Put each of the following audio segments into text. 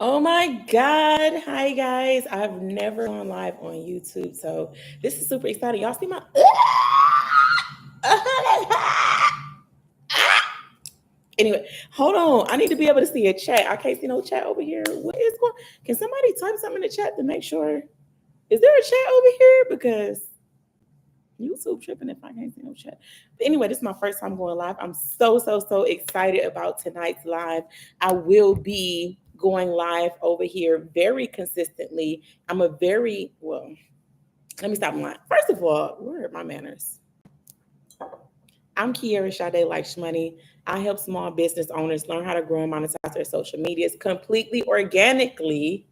Oh my God. Hi, guys. I've never gone live on YouTube. So this is super exciting. Y'all see my. Anyway, hold on. I need to be able to see a chat. I can't see no chat over here. What is going Can somebody type something in the chat to make sure? Is there a chat over here? Because YouTube tripping if I can't see no chat. But anyway, this is my first time going live. I'm so excited about tonight's live. I will be going live over here very consistently. I'm a very well. Let me stop lying. First of all, where are my manners? I'm Kiera Sade Likes Money. I help small business owners learn how to grow and monetize their social medias completely organically.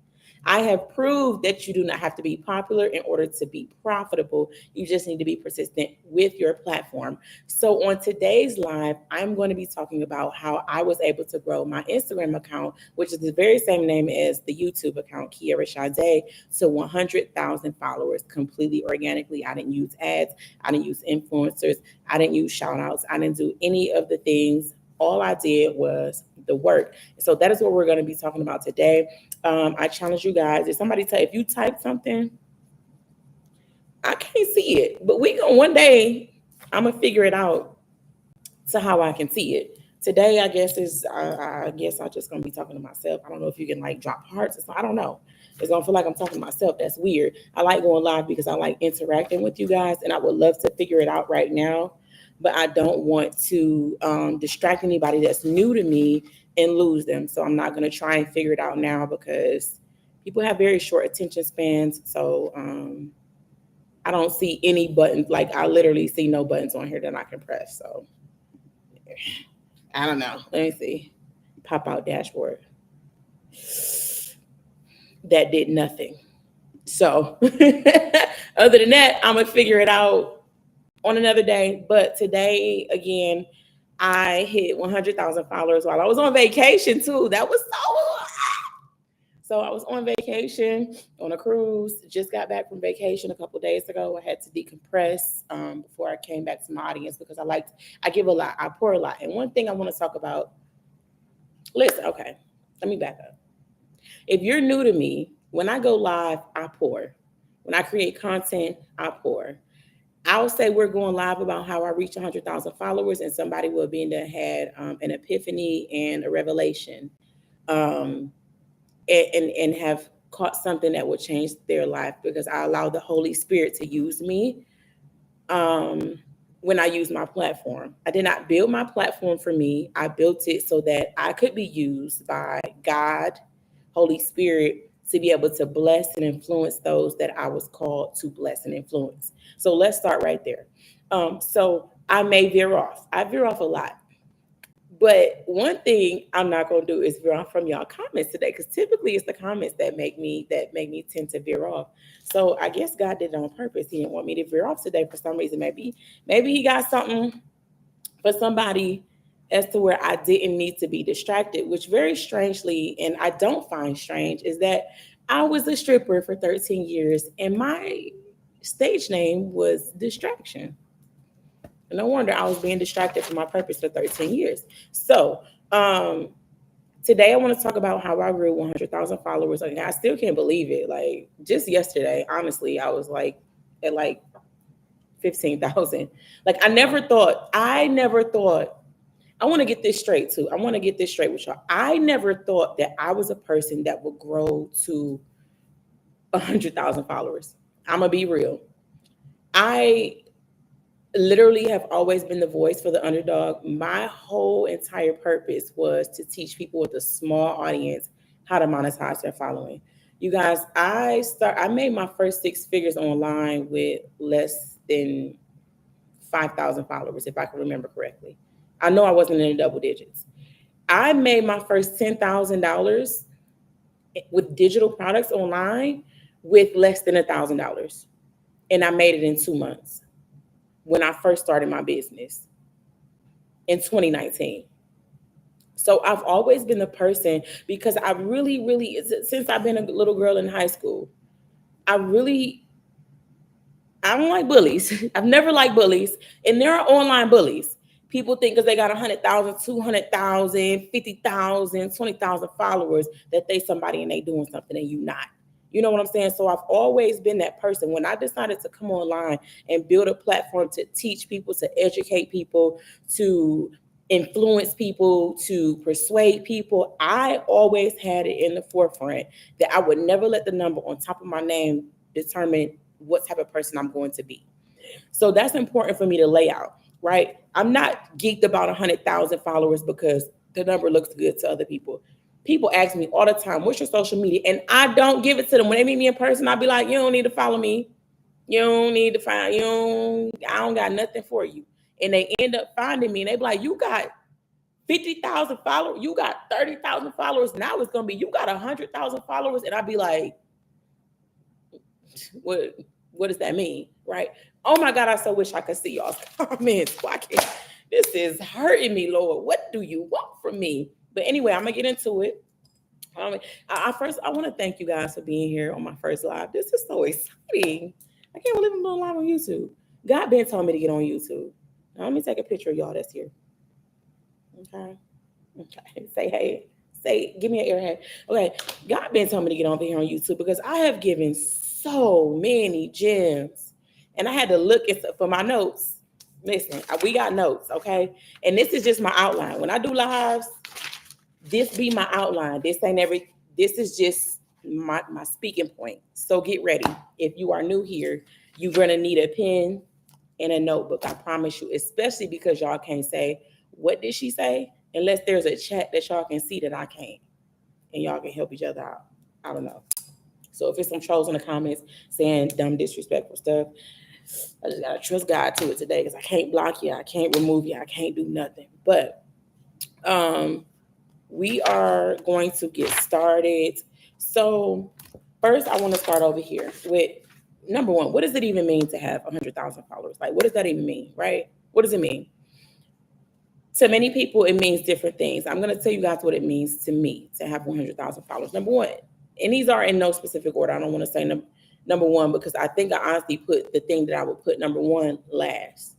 I have proved that you do not have to be popular in order to be profitable. You just need to be persistent with your platform. So, on today's live, I'm going to be talking about how I was able to grow my Instagram account, which is the very same name as the YouTube account, Kiera Sade, to 100,000 followers completely organically. I didn't use ads, I didn't use influencers, I didn't use shout outs, I didn't do any of the things. All I did was the work. So that is what we're going to be talking about today. I challenge you guys. If you type something, I can't see it, but we going one day. I'm gonna figure it out to how I can see it. Today, I guess I guess I'm just gonna be talking to myself. I don't know if you can like drop hearts or something. I don't know. It's gonna feel like I'm talking to myself. That's weird. I like going live because I like interacting with you guys, and I would love to figure it out right now, but I don't want to distract anybody that's new to me and lose them. So I'm not gonna try and figure it out now because people have very short attention spans. So I don't see any buttons. Like I literally see no buttons on here that I can press. So I don't know. Let me see. Pop out dashboard. That did nothing. So other than that, I'm gonna figure it out on another day. But today, again, I hit 100,000 followers while I was on vacation too. That was so I was on vacation on a cruise. Just got back from vacation a couple of days ago. I had to decompress before I came back to my audience because I give a lot, I pour a lot. And one thing I want to talk about. Listen, okay, let me back up. If you're new to me, when I go live, I pour. When I create content, I pour. I'll say we're going live about how I reach 100,000 followers, and somebody will be in there had an epiphany and a revelation. Um, and have caught something that will change their life because I allow the Holy Spirit to use me um, when I use my platform. I did not build my platform for me. I built it so that I could be used by God, Holy Spirit, to be able to bless and influence those that I was called to bless and influence. So let's start right there. So I may veer off. I veer off a lot. But one thing I'm not gonna do is veer off from y'all comments today, because typically it's the comments that make me tend to veer off. So I guess God did it on purpose. He didn't want me to veer off today for some reason. Maybe he got something for somebody as to where I didn't need to be distracted, which very strangely, and I don't find strange, is that I was a stripper for 13 years and my stage name was Distraction. No wonder I was being distracted from my purpose for 13 years. So, today I want to talk about how I grew 100,000 followers. And I still can't believe it. Like, just yesterday, honestly, I was like at like 15,000. Like, I never thought, I want to get this straight too. I want to get this straight with y'all. I never thought that I was a person that would grow to 100,000 followers. I'm going to be real. I literally have always been the voice for the underdog. My whole entire purpose was to teach people with a small audience how to monetize their following. You guys, I made my first six figures online with less than 5,000 followers, if I can remember correctly. I know I wasn't in the double digits. I made my first $10,000 with digital products online with less than $1,000. And I made it in 2 months when I first started my business in 2019. So I've always been the person because I really, since I've been a little girl in high school, I I don't like bullies. I've never liked bullies. And there are online bullies. People think because they got 100,000, 200,000, 50,000, 20,000 followers that they somebody and they doing something and you not. You know what I'm saying? So I've always been that person. When I decided to come online and build a platform to teach people, to educate people, to influence people, to persuade people, I always had it in the forefront that I would never let the number on top of my name determine what type of person I'm going to be. So that's important for me to lay out, right? I'm not geeked about 100,000 followers because the number looks good to other people. People ask me all the time, what's your social media? And I don't give it to them. When they meet me in person, I'll be like, you don't need to follow me. You don't need to find, I don't got nothing for you. And they end up finding me and they be like, you got 50,000 followers, you got 30,000 followers. Now it's going to be, you got 100,000 followers. And I'll be like, what does that mean? Right? Oh my God, I so wish I could see y'all's comments. Why can't, this is hurting me, Lord. What do you want from me? But anyway, I'm gonna get into it. First, I want to thank you guys for being here on my first live. This is so exciting. I can't believe I'm doing live on YouTube. God been telling me to get on YouTube. Now, let me take a picture of y'all that's here. Okay. Say hey. Give me an airhead. Okay. God been telling me to get over here on YouTube because I have given so many gems. And I had to look for my notes. Listen, we got notes, okay? And this is just my outline. When I do lives, this be my outline. This is just my speaking point. So get ready. If you are new here, you're gonna need a pen and a notebook. I promise you, especially because y'all can't say, what did she say? Unless there's a chat that y'all can see that I can't. And y'all can help each other out. I don't know. So if it's some trolls in the comments saying dumb, disrespectful stuff, I just gotta trust God to it today because I can't block you, I can't remove you, I can't do nothing. But we are going to get started. So first, I want to start over here with number one. What does it even mean to have 100,000 followers? Like, what does that even mean, right? What does it mean? To many people, it means different things. I'm going to tell you guys what it means to me to have 100,000 followers. Number one, and these are in no specific order. I don't want to say number one because I think I honestly put the thing that I would put number one last.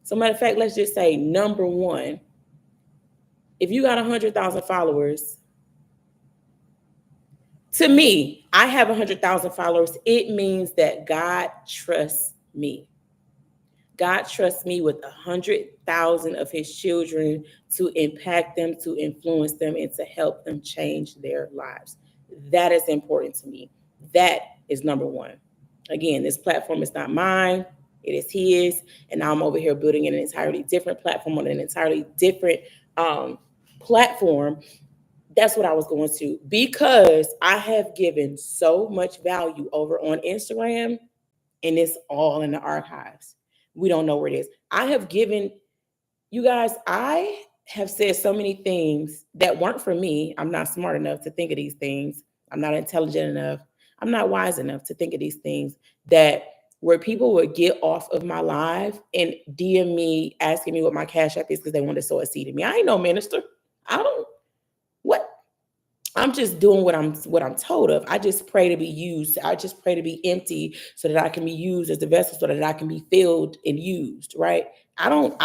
So matter of fact, let's just say number one. If you got 100,000 followers, to me, I have 100,000 followers. It means that God trusts me. God trusts me with 100,000 of his children to impact them, to influence them, and to help them change their lives. That is important to me. That is number one. Again, this platform is not mine. It is his. And now I'm over here building an entirely different platform on an entirely different platform. That's what I was going to, because I have given so much value over on Instagram and it's all in the archives. We don't know where it is. I have given you guys, I have said so many things that weren't for me. I'm not smart enough to think of these things. I'm not intelligent enough. I'm not wise enough to think of these things that where people would get off of my live and DM me asking me what my Cash App is because they want to sow a seed in me. I ain't no minister. I'm just doing what I'm told of. I just pray to be used. I just pray to be empty so that I can be used as a vessel so that I can be filled and used, right? I don't,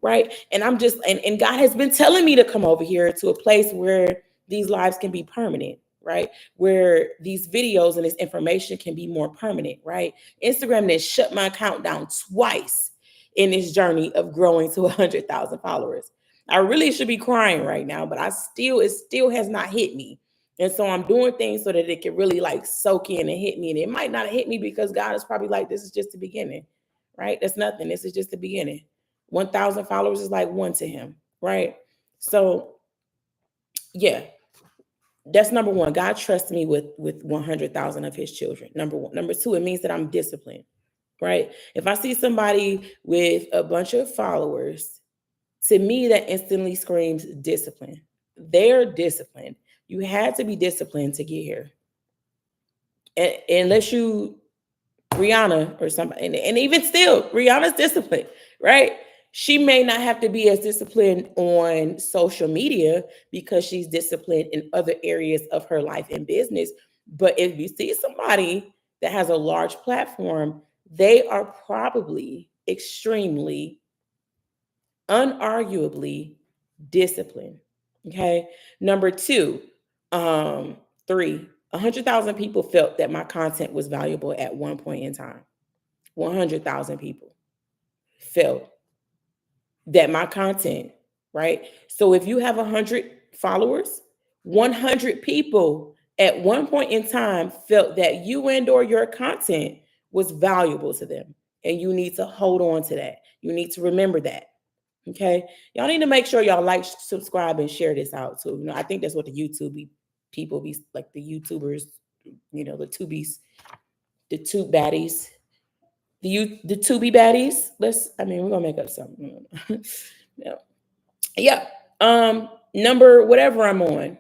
right? And I'm just, and God has been telling me to come over here to a place where these lives can be permanent, right? Where these videos and this information can be more permanent, right? Instagram has shut my account down twice in this journey of growing to 100,000 followers. I really should be crying right now, but it still has not hit me. And so I'm doing things so that it can really like soak in and hit me. And it might not hit me because God is probably like, this is just the beginning, right? That's nothing. This is just the beginning. 1,000 followers is like one to him, right? So yeah, that's number one. God trusts me with 100,000 of his children. Number one. Number two, it means that I'm disciplined, right? If I see somebody with a bunch of followers, to me, that instantly screams discipline. They're disciplined. You had to be disciplined to get here. Unless you, Rihanna or somebody, and even still, Rihanna's disciplined, right? She may not have to be as disciplined on social media because she's disciplined in other areas of her life and business. But if you see somebody that has a large platform, they are probably extremely unarguably discipline. Okay. Number two, 100,000 people felt that my content was valuable at one point in time. 100,000 people felt that my content, right? So if you have 100 followers, 100 people at one point in time felt that you and or your content was valuable to them. And you need to hold on to that. You need to remember that. Okay. Y'all need to make sure y'all like, subscribe, and share this out too. I think that's what the YouTube people be like, the YouTubers, the tubies, the tube baddies, the tubie baddies. We're gonna make up something. Yeah. Yeah. Number whatever I'm on.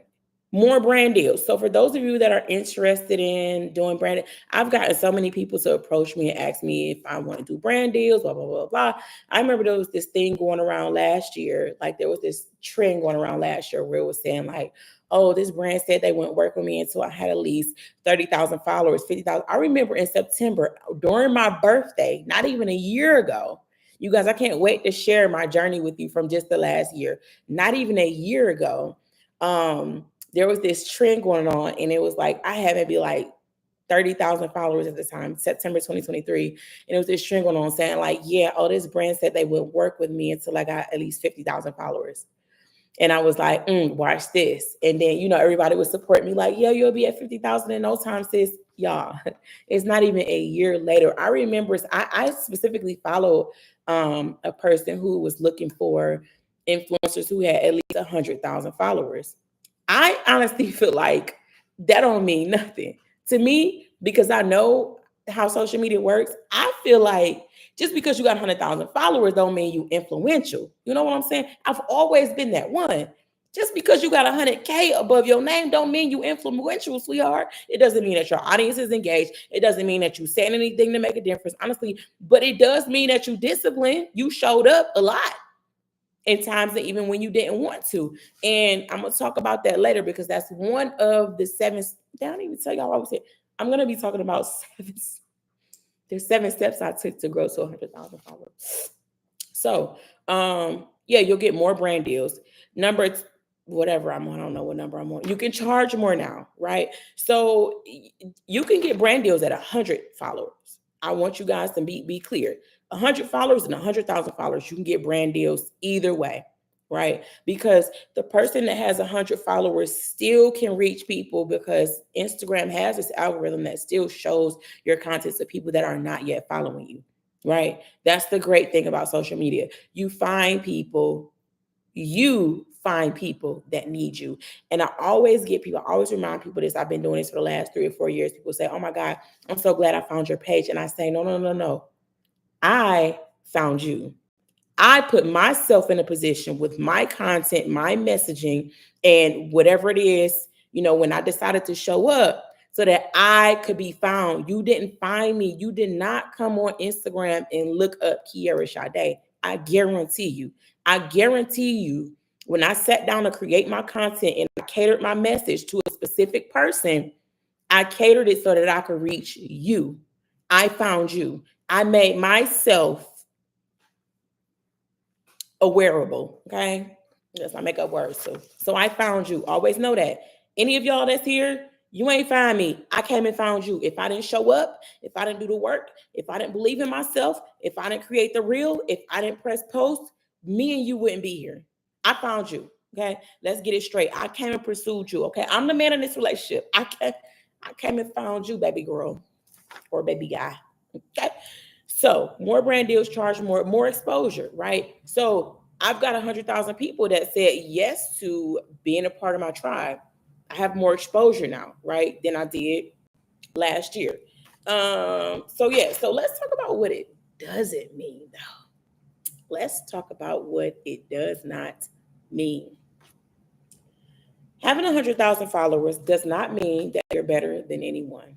More brand deals. So for those of you that are interested in doing brand, I've gotten so many people to approach me and ask me if I want to do brand deals, blah, blah, blah, blah. I remember there was this thing going around last year. Like there was this trend going around last year where it was saying like, oh, this brand said they wouldn't work with me until I had at least 30,000 followers, 50,000. I remember in September during my birthday, not even a year ago, you guys, I can't wait to share my journey with you from just the last year. Not even a year ago. There was this trend going on, and it was like I had maybe like 30,000 followers at the time, September 2023. And it was this trend going on saying like, yeah, oh, this brand said they would work with me until I got at least 50,000 followers. And I was like, watch this. And then, everybody would support me like, yeah, you'll be at 50,000 in no time, sis. Y'all, it's not even a year later. I remember I specifically followed a person who was looking for influencers who had at least 100,000 followers. I honestly feel like that don't mean nothing to me because I know how social media works. I feel like just because you got 100,000 followers don't mean you influential. You know what I'm saying? I've always been that one. Just because you got 100K above your name don't mean you influential, sweetheart. It doesn't mean that your audience is engaged. It doesn't mean that you saying anything to make a difference, honestly. But it does mean that you disciplined. You showed up a lot in times that even when you didn't want to. And I'm going to talk about that later because that's one of the seven. I don't even tell y'all what I was saying. I'm going to be talking about there's 7 steps I took to grow to 100,000 followers. So, yeah, you'll get more brand deals. Whatever I'm on, I don't know what number I'm on. You can charge more now, right? So you can get brand deals at 100 followers. I want you guys to be clear. 100 followers and 100,000 followers, you can get brand deals either way, right? Because the person that has 100 followers still can reach people because Instagram has this algorithm that still shows your content to people that are not yet following you, right? That's the great thing about social media. You find people that need you. And I always remind people this. I've been doing this for the last 3 or 4 years. People say, oh my God, I'm so glad I found your page. And I say, no. I found you. I put myself in a position with my content, my messaging, and whatever it is, when I decided to show up so that I could be found. You didn't find me. You did not come on Instagram and look up Kiara Sade. I guarantee you, when I sat down to create my content and I catered my message to a specific person, I catered it so that I could reach you. I found you. I made myself a wearable, okay? That's my makeup words. So I found you. Always know that. Any of y'all that's here, you ain't find me. I came and found you. If I didn't show up, if I didn't do the work, if I didn't believe in myself, if I didn't create the reel, if I didn't press post, me and you wouldn't be here. I found you, okay? Let's get it straight. I came and pursued you, okay? I'm the man in this relationship. I came and found you, baby girl or baby guy, okay? So more brand deals charge more exposure, right? So I've got 100,000 people that said yes to being a part of my tribe. I have more exposure now, right, than I did last year. So let's talk about what it doesn't mean, though. Let's talk about what it does not mean. Having 100,000 followers does not mean that you're better than anyone.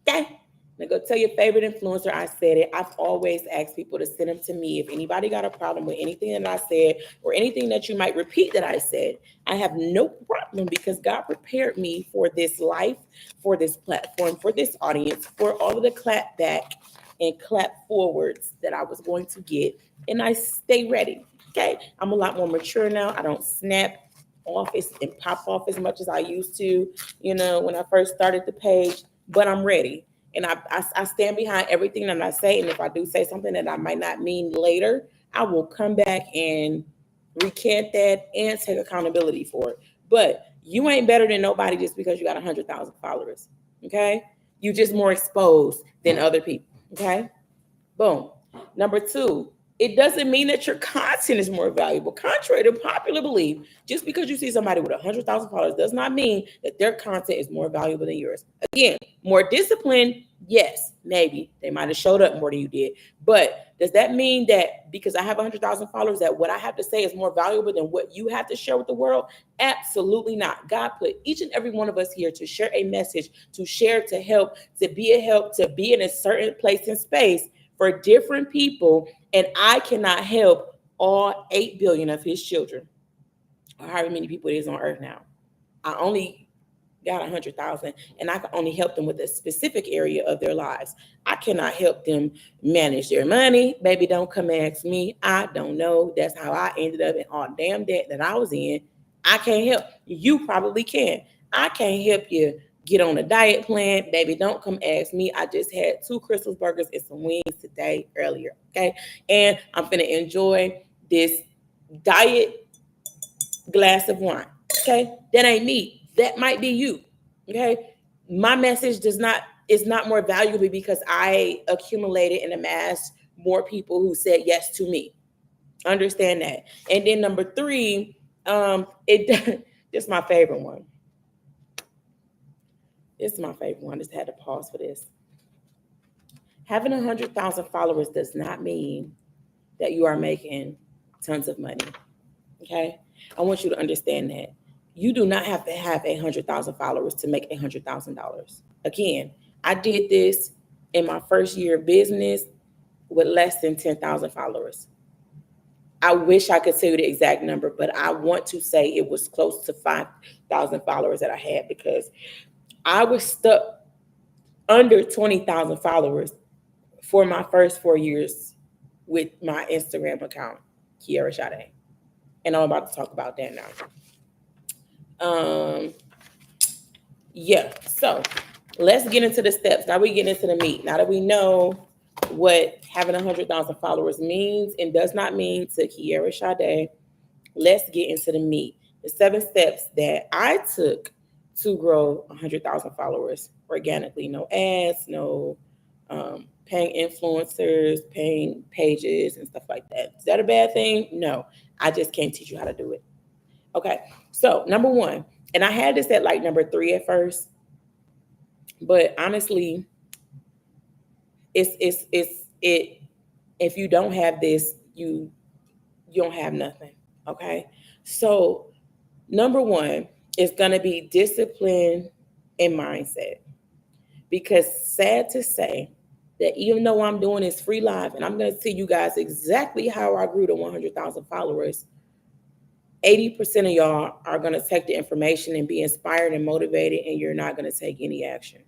Okay? Now go tell your favorite influencer I said it. I've always asked people to send them to me. If anybody got a problem with anything that I said or anything that you might repeat that I said, I have no problem because God prepared me for this life, for this platform, for this audience, for all of the clap back and clap forwards that I was going to get, and I stay ready. Okay, I'm a lot more mature now. I don't snap off and pop off as much as I used to, when I first started the page, but I'm ready. And I stand behind everything that I say. And if I do say something that I might not mean later, I will come back and recant that and take accountability for it. But you ain't better than nobody just because you got 100,000 followers. Okay. You just more exposed than other people. Okay. Boom. Number two, it doesn't mean that your content is more valuable. Contrary to popular belief, just because you see somebody with 100,000 followers does not mean that their content is more valuable than yours. Again, more discipline, yes, maybe. They might have showed up more than you did. But does that mean that because I have 100,000 followers that what I have to say is more valuable than what you have to share with the world? Absolutely not. God put each and every one of us here to share a message, to share, to help, to be a help, to be in a certain place and space for different people, and I cannot help all 8 billion of his children, or however many people it is on earth now. I only got 100,000, and I can only help them with a specific area of their lives. I cannot help them manage their money. Baby, don't come ask me. I don't know. That's how I ended up in all damn debt that I was in. I can't help. You probably can. I can't help you get on a diet plan. Baby, don't come ask me. I just had 2 Crystal's burgers and some wings today earlier. Okay. And I'm going to enjoy this diet glass of wine. Okay. That ain't me. That might be you. Okay. My message is not more valuable because I accumulated and amassed more people who said yes to me. Understand that. And then number 3, this is my favorite one. This is my favorite one. I just had to pause for this. Having 100,000 followers does not mean that you are making tons of money. Okay? I want you to understand that. You do not have to have 100,000 followers to make $100,000. Again, I did this in my first year of business with less than 10,000 followers. I wish I could tell you the exact number, but I want to say it was close to 5,000 followers that I had because I was stuck under 20,000 followers for my first 4 years with my Instagram account, Kiara Sade. And I'm about to talk about that now. So let's get into the steps. Now we get into the meat. Now that we know what having 100,000 followers means and does not mean to Kiara Sade, let's get into the meat. The 7 steps that I took to grow 100,000 followers organically. No ads, no paying influencers, paying pages and stuff like that. Is that a bad thing? No, I just can't teach you how to do it. Okay, so number 1, and I had this at like number 3 at first, but honestly, if you don't have this, you don't have nothing. Okay, so number 1 is going to be discipline and mindset, because sad to say that even though I'm doing this free live and I'm going to tell you guys exactly how I grew to 100,000 followers, 80% of y'all are going to take the information and be inspired and motivated, and you're not going to take any action.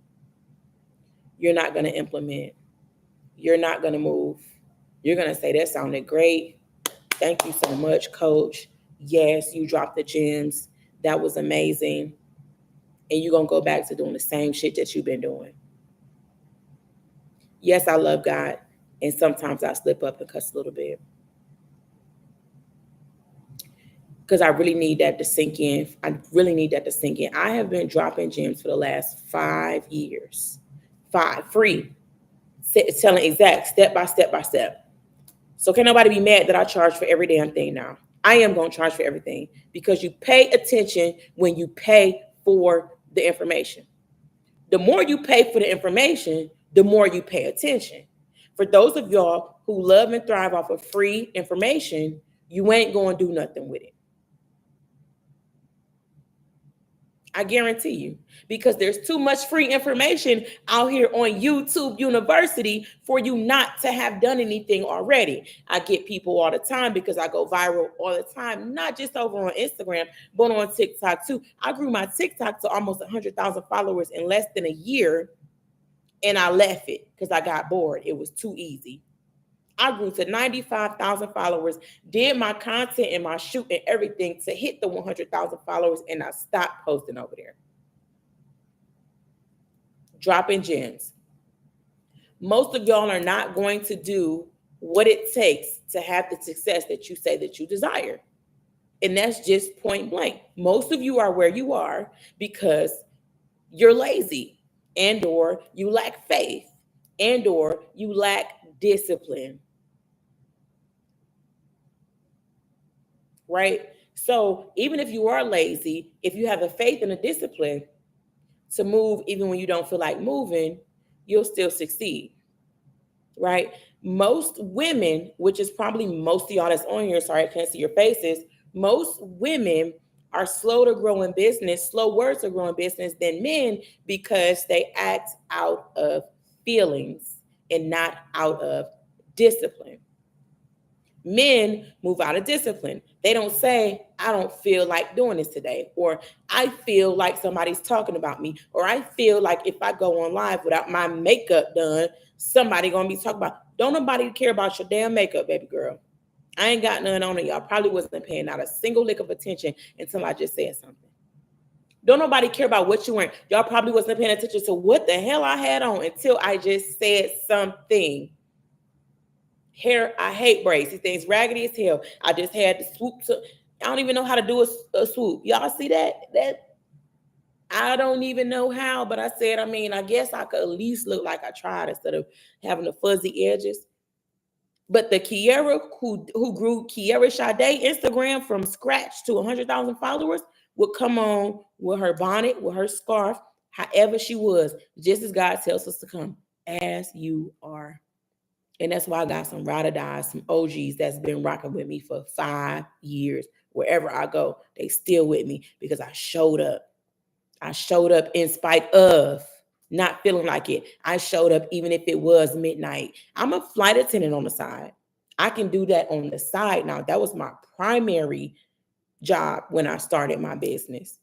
You're not going to implement. You're not going to move. You're going to say, that sounded great. Thank you so much, coach. Yes, you dropped the gems. That was amazing. And you're going to go back to doing the same shit that you've been doing. Yes, I love God. And sometimes I slip up and cuss a little bit. Because I really need that to sink in. I have been dropping gems for the last 5 years. 5, free. Telling exact step by step. So can't nobody be mad that I charge for every damn thing now. I am going to charge for everything because you pay attention when you pay for the information. The more you pay for the information, the more you pay attention. For those of y'all who love and thrive off of free information, you ain't going to do nothing with it. I guarantee you, because there's too much free information out here on YouTube University for you not to have done anything already. I get people all the time because I go viral all the time, not just over on Instagram, but on TikTok too. I grew my TikTok to almost 100,000 followers in less than a year and I left it because I got bored. It was too easy. I grew to 95,000 followers, did my content and my shoot and everything to hit the 100,000 followers, and I stopped posting over there. Dropping gems. Most of y'all are not going to do what it takes to have the success that you say that you desire. And that's just point blank. Most of you are where you are because you're lazy, and or you lack faith, and or you lack discipline. Right? So even if you are lazy, if you have the faith and the discipline to move even when you don't feel like moving, you'll still succeed. Right? Most women, which is probably most of y'all that's on here, sorry I can't see your faces, most women are slow to grow in business, slower to grow in business than men because they act out of feelings and not out of discipline. Men move out of discipline. They don't say, I don't feel like doing this today, or I feel like somebody's talking about me, or I feel like if I go on live without my makeup done, somebody gonna be talking about. Don't nobody care about your damn makeup, baby girl. I ain't got none on it. Y'all probably wasn't paying out a single lick of attention until I just said something. Don't nobody care about what you wearing. Y'all probably wasn't paying attention to what the hell I had on until I just said something. Hair, I hate braids. These things raggedy as hell. I just had to swoop to. I don't even know how to do a swoop. Y'all see that? I don't even know how, but I said, I mean, I guess I could at least look like I tried instead of having the fuzzy edges. But the Kiara who grew Kiara Sade Instagram from scratch to 100,000 followers would come on with her bonnet, with her scarf, however she was, just as God tells us to come, as you are. And that's why I got some ride or dies, some OGs that's been rocking with me for 5 years. Wherever I go, they still with me because I showed up. I showed up in spite of not feeling like it. I showed up even if it was midnight. I'm a flight attendant on the side. I can do that on the side now. That was my primary job when I started my business.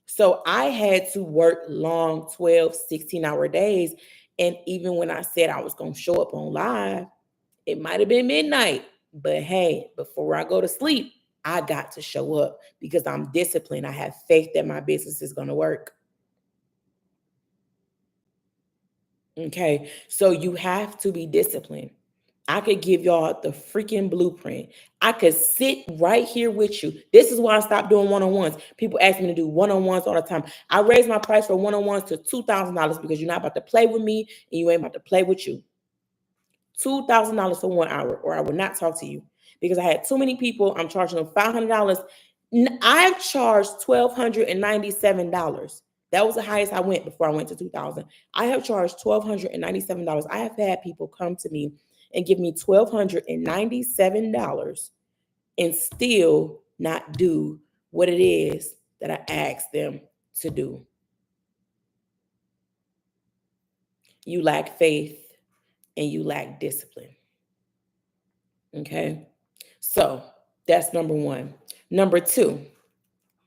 So I had to work long 12, 16-hour days. And even when I said I was going to show up on live, it might have been midnight. But hey, before I go to sleep, I got to show up because I'm disciplined. I have faith that my business is going to work. Okay, so you have to be disciplined. I could give y'all the freaking blueprint. I could sit right here with you. This is why I stopped doing one-on-ones. People ask me to do one-on-ones all the time. I raised my price for one-on-ones to $2,000 because you're not about to play with me and you ain't about to play with you. $2,000 for 1 hour, or I would not talk to you because I had too many people. I'm charging them $500. I've charged $1,297. That was the highest I went before I went to 2,000. I have charged $1,297. I have had people come to me and give me $1,297 and still not do what it is that I asked them to do. You lack faith and you lack discipline. Okay, so that's number one. Number two,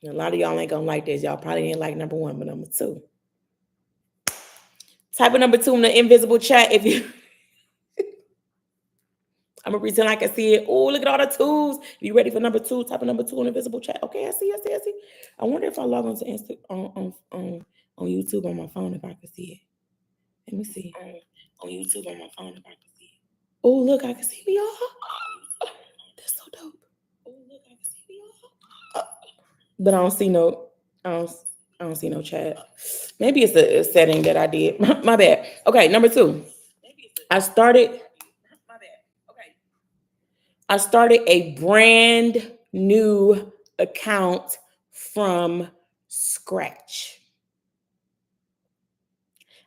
a lot of y'all ain't gonna like this. Y'all probably ain't like number one, but number two. Type of number two in the invisible chat if you. I'm gonna pretend I can see it. Oh, look at all the twos. You ready for number two? Type of number two in the invisible chat. Okay, I see. I wonder if I log on to on YouTube on my phone if I can see it. Let me see. On YouTube on my phone if I can see it. Oh, look, I can see me all. That's so dope. Oh, look, I can see me all. But I don't see no. I don't see no chat. Maybe it's a setting that I did. My bad. Okay, number two. I started a brand new account from scratch.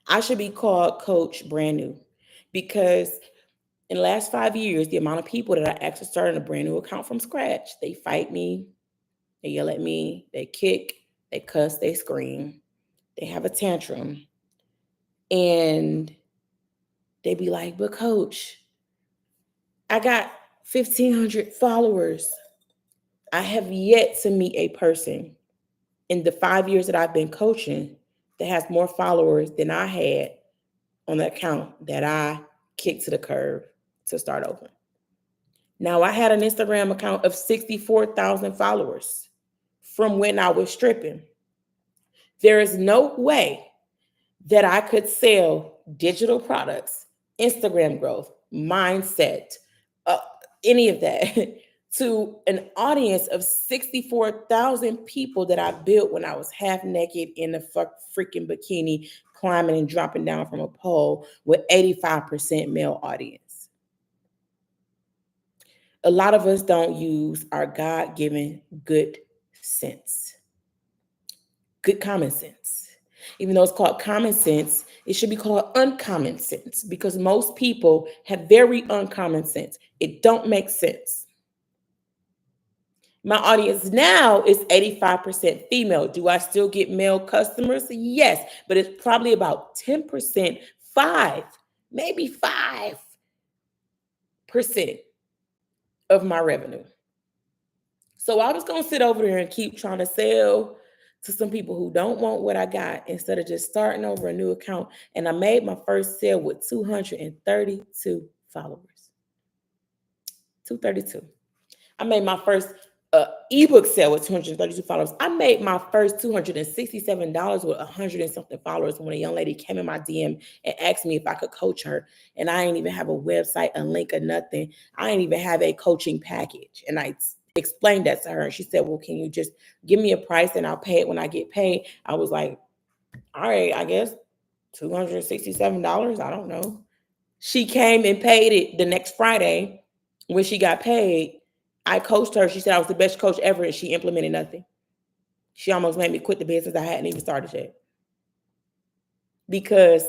I should be called Coach Brand New because in the last 5 years, the amount of people that I actually started a brand new account from scratch, they fight me, they yell at me, they kick, they cuss, they scream, they have a tantrum, and they be like, but Coach, I got 1,500 followers. I have yet to meet a person in the 5 years that I've been coaching that has more followers than I had on the account that I kicked to the curb to start over. Now, I had an Instagram account of 64,000 followers from when I was stripping. There is no way that I could sell digital products, Instagram growth, mindset, uh, any of that to an audience of 64,000 people that I built when I was half naked in a freaking bikini, climbing and dropping down from a pole with 85% male audience. A lot of us don't use our God-given good sense, good common sense. Even though it's called common sense, it should be called uncommon sense because most people have very uncommon sense. It don't make sense. My audience now is 85% female. Do I still get male customers? Yes, but it's probably about 10%, maybe 5% of my revenue. So I was going to sit over there and keep trying to sell to some people who don't want what I got instead of just starting over a new account. And I made my first sale with 232 followers. 232. I made my first ebook sale with 232 followers. I made my first $267 with 100 and something followers when a young lady came in my DM and asked me if I could coach her. And I ain't even have a website, a link, or nothing. I ain't even have a coaching package. And I explained that to her. And she said, well, can you just give me a price and I'll pay it when I get paid? I was like, all right, I guess $267. I don't know. She came and paid it the next Friday. When she got paid, I coached her. She said I was the best coach ever, and she implemented nothing. She almost made me quit the business. I hadn't even started yet. Because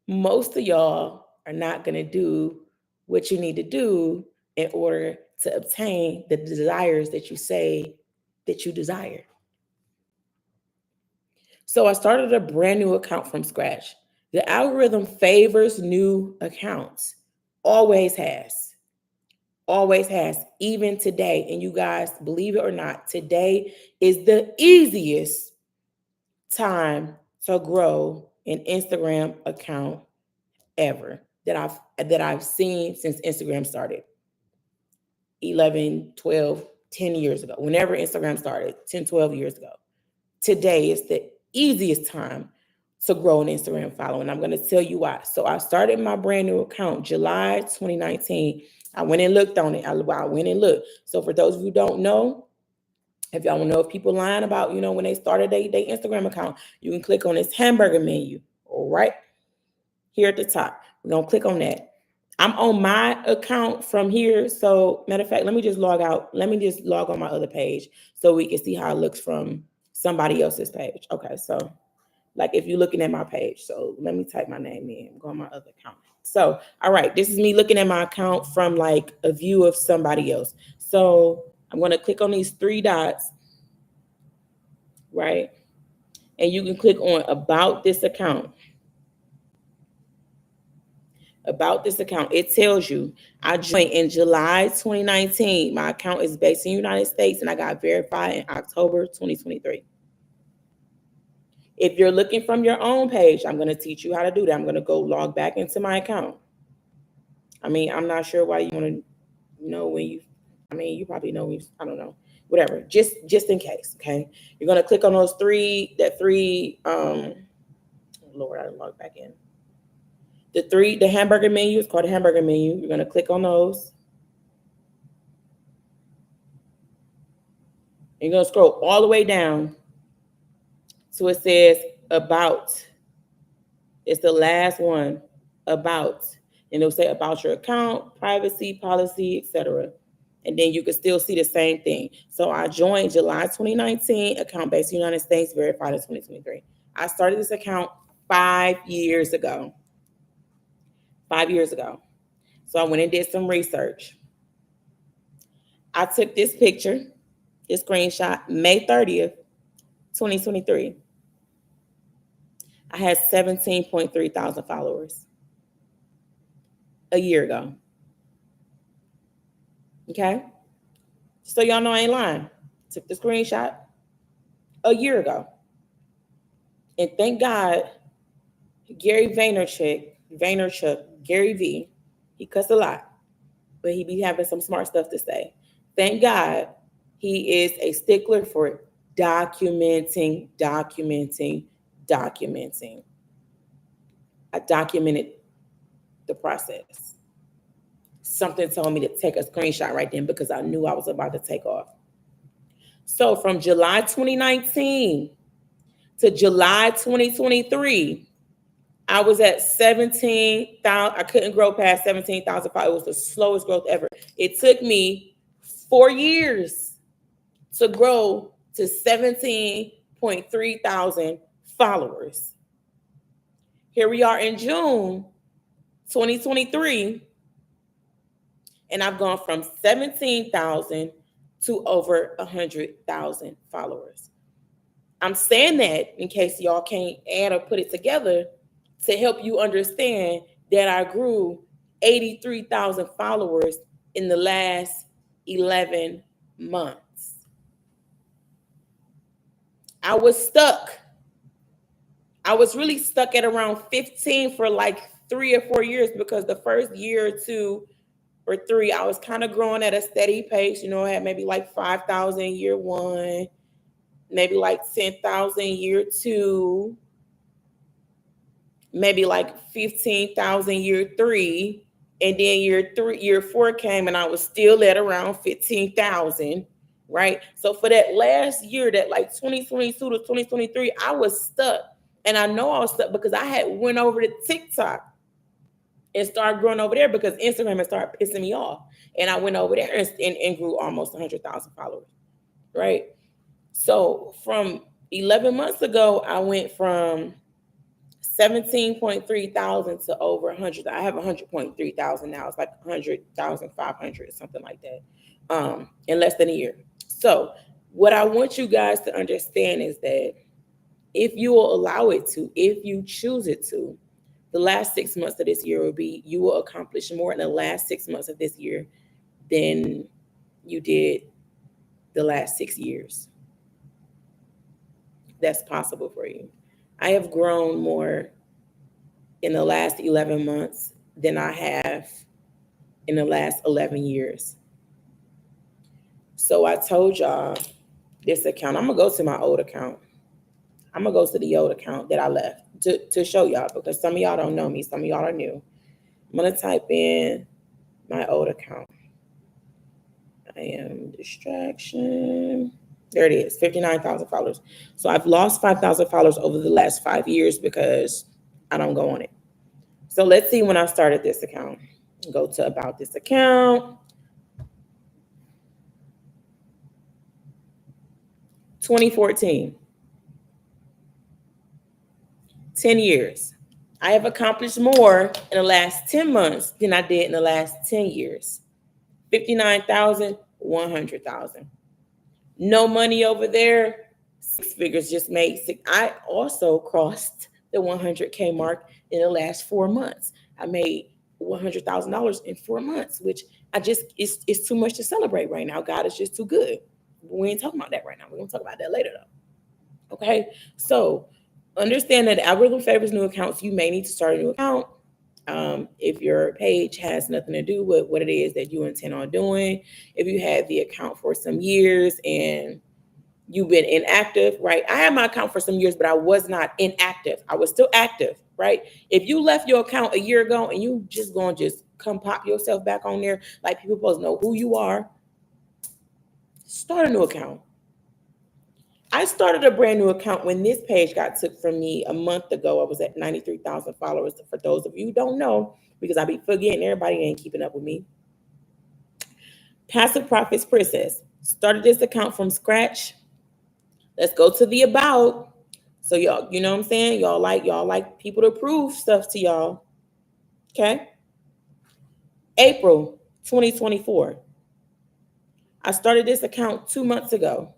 most of y'all are not going to do what you need to do in order to obtain the desires that you say that you desire. So I started a brand new account from scratch. The algorithm favors new accounts. Always has. Always has, even today. And you guys, believe it or not, today is the easiest time to grow an Instagram account ever that I've seen since Instagram started. 11, 12, 10 years ago. Whenever Instagram started, 10, 12 years ago. Today is the easiest time to grow an Instagram following. I'm going to tell you why. So I started my brand new account July 2019. I went and looked on it. I went and looked. So for those of you who don't know, if y'all want to know if people lying about, when they started their Instagram account, you can click on this hamburger menu right here at the top. We're going to click on that. I'm on my account from here. So matter of fact, let me just log out. Let me just log on my other page so we can see how it looks from somebody else's page. Okay, so like if you're looking at my page. So let me type my name in. Go on my other account. So, all right, this is me looking at my account from like a view of somebody else. So I'm going to click on these 3 dots, right? And you can click on about this account. About this account, it tells you I joined in July 2019. My account is based in the United States and I got verified in October 2023. If you're looking from your own page, I'm going to teach you how to do that. I'm going to go log back into my account. I mean, I'm not sure why you want to know when you probably know, I don't know, whatever, just in case. Okay. You're going to click on those three, Lord, I log back in. The hamburger menu is called a hamburger menu. You're going to click on those. You're going to scroll all the way down. So it says about. It's the last one, about. And it'll say about your account, privacy, policy, etc. And then you can still see the same thing. So I joined July 2019, account based in the United States, verified in 2023. I started this account 5 years ago. 5 years ago. So I went and did some research. I took this picture, this screenshot, May 30th, 2023. I had 17.3 thousand followers a year ago. Okay? So y'all know I ain't lying. Took the screenshot a year ago. And thank God, Gary Vaynerchuk, Vaynerchuk, Gary V. He cuss a lot, but he be having some smart stuff to say. Thank God he is a stickler for documenting. I documented the process. Something told me to take a screenshot right then because I knew I was about to take off. So from July 2019 to July 2023, I was at 17,000. I couldn't grow past 17,000. It was the slowest growth ever. It took me 4 years to grow to 17.3 thousand followers. Here we are in June 2023, and I've gone from 17,000 to over 100,000 followers. I'm saying that in case y'all can't add or put it together to help you understand that I grew 83,000 followers in the last 11 months. I was stuck. I was really stuck at around 15 for like 3 or 4 years because the first year or 2 or 3, I was kind of growing at a steady pace. I had maybe like 5,000 year 1, maybe like 10,000 year 2, maybe like 15,000 year 3, and then year 4 came and I was still at around 15,000, right? So for that last year, that like 2022 to 2023, I was stuck. And I know I was stuck because I had went over to TikTok and started growing over there because Instagram had started pissing me off. And I went over there and grew almost 100,000 followers, right? So from 11 months ago, I went from 17.3 thousand to over 100. I have 100.3 thousand now. It's like 100,500, something like that, in less than a year. So what I want you guys to understand is that if you will allow it to, if you choose it to, the last 6 months of this year you will accomplish more in the last 6 months of this year than you did the last 6 years. That's possible for you. I have grown more in the last 11 months than I have in the last 11 years. So I told y'all this account, I'm going to go to my old account. I'm going to go to the old account that I left to show y'all because some of y'all don't know me. Some of y'all are new. I'm going to type in my old account. I am distraction. There it is, 59,000 followers. So I've lost 5,000 followers over the last 5 years because I don't go on it. So let's see when I started this account. Go to about this account. 2014. 10 years. I have accomplished more in the last 10 months than I did in the last 10 years. 59,000, 100,000. No money over there. 6 figures just made 6. I also crossed the 100K mark in the last 4 months. I made $100,000 in 4 months, which it's too much to celebrate right now. God is just too good. We ain't talking about that right now. We're going to talk about that later though. Okay. So understand that the algorithm favors new accounts. You may need to start a new account. If your page has nothing to do with what it is that you intend on doing, if you had the account for some years and you've been inactive, right? I had my account for some years, but I was not inactive. I was still active, right? If you left your account a year ago and you just gonna just come pop yourself back on there, like people supposed to know who you are, start a new account. I started a brand new account when this page got took from me a month ago. I was at 93,000 followers. For those of you who don't know, because I be forgetting, everybody ain't keeping up with me. Passive Profits Princess. Started this account from scratch. Let's go to the about. So y'all, you know what I'm saying? Y'all like people to prove stuff to y'all. Okay. April 2024. I started this account 2 months ago.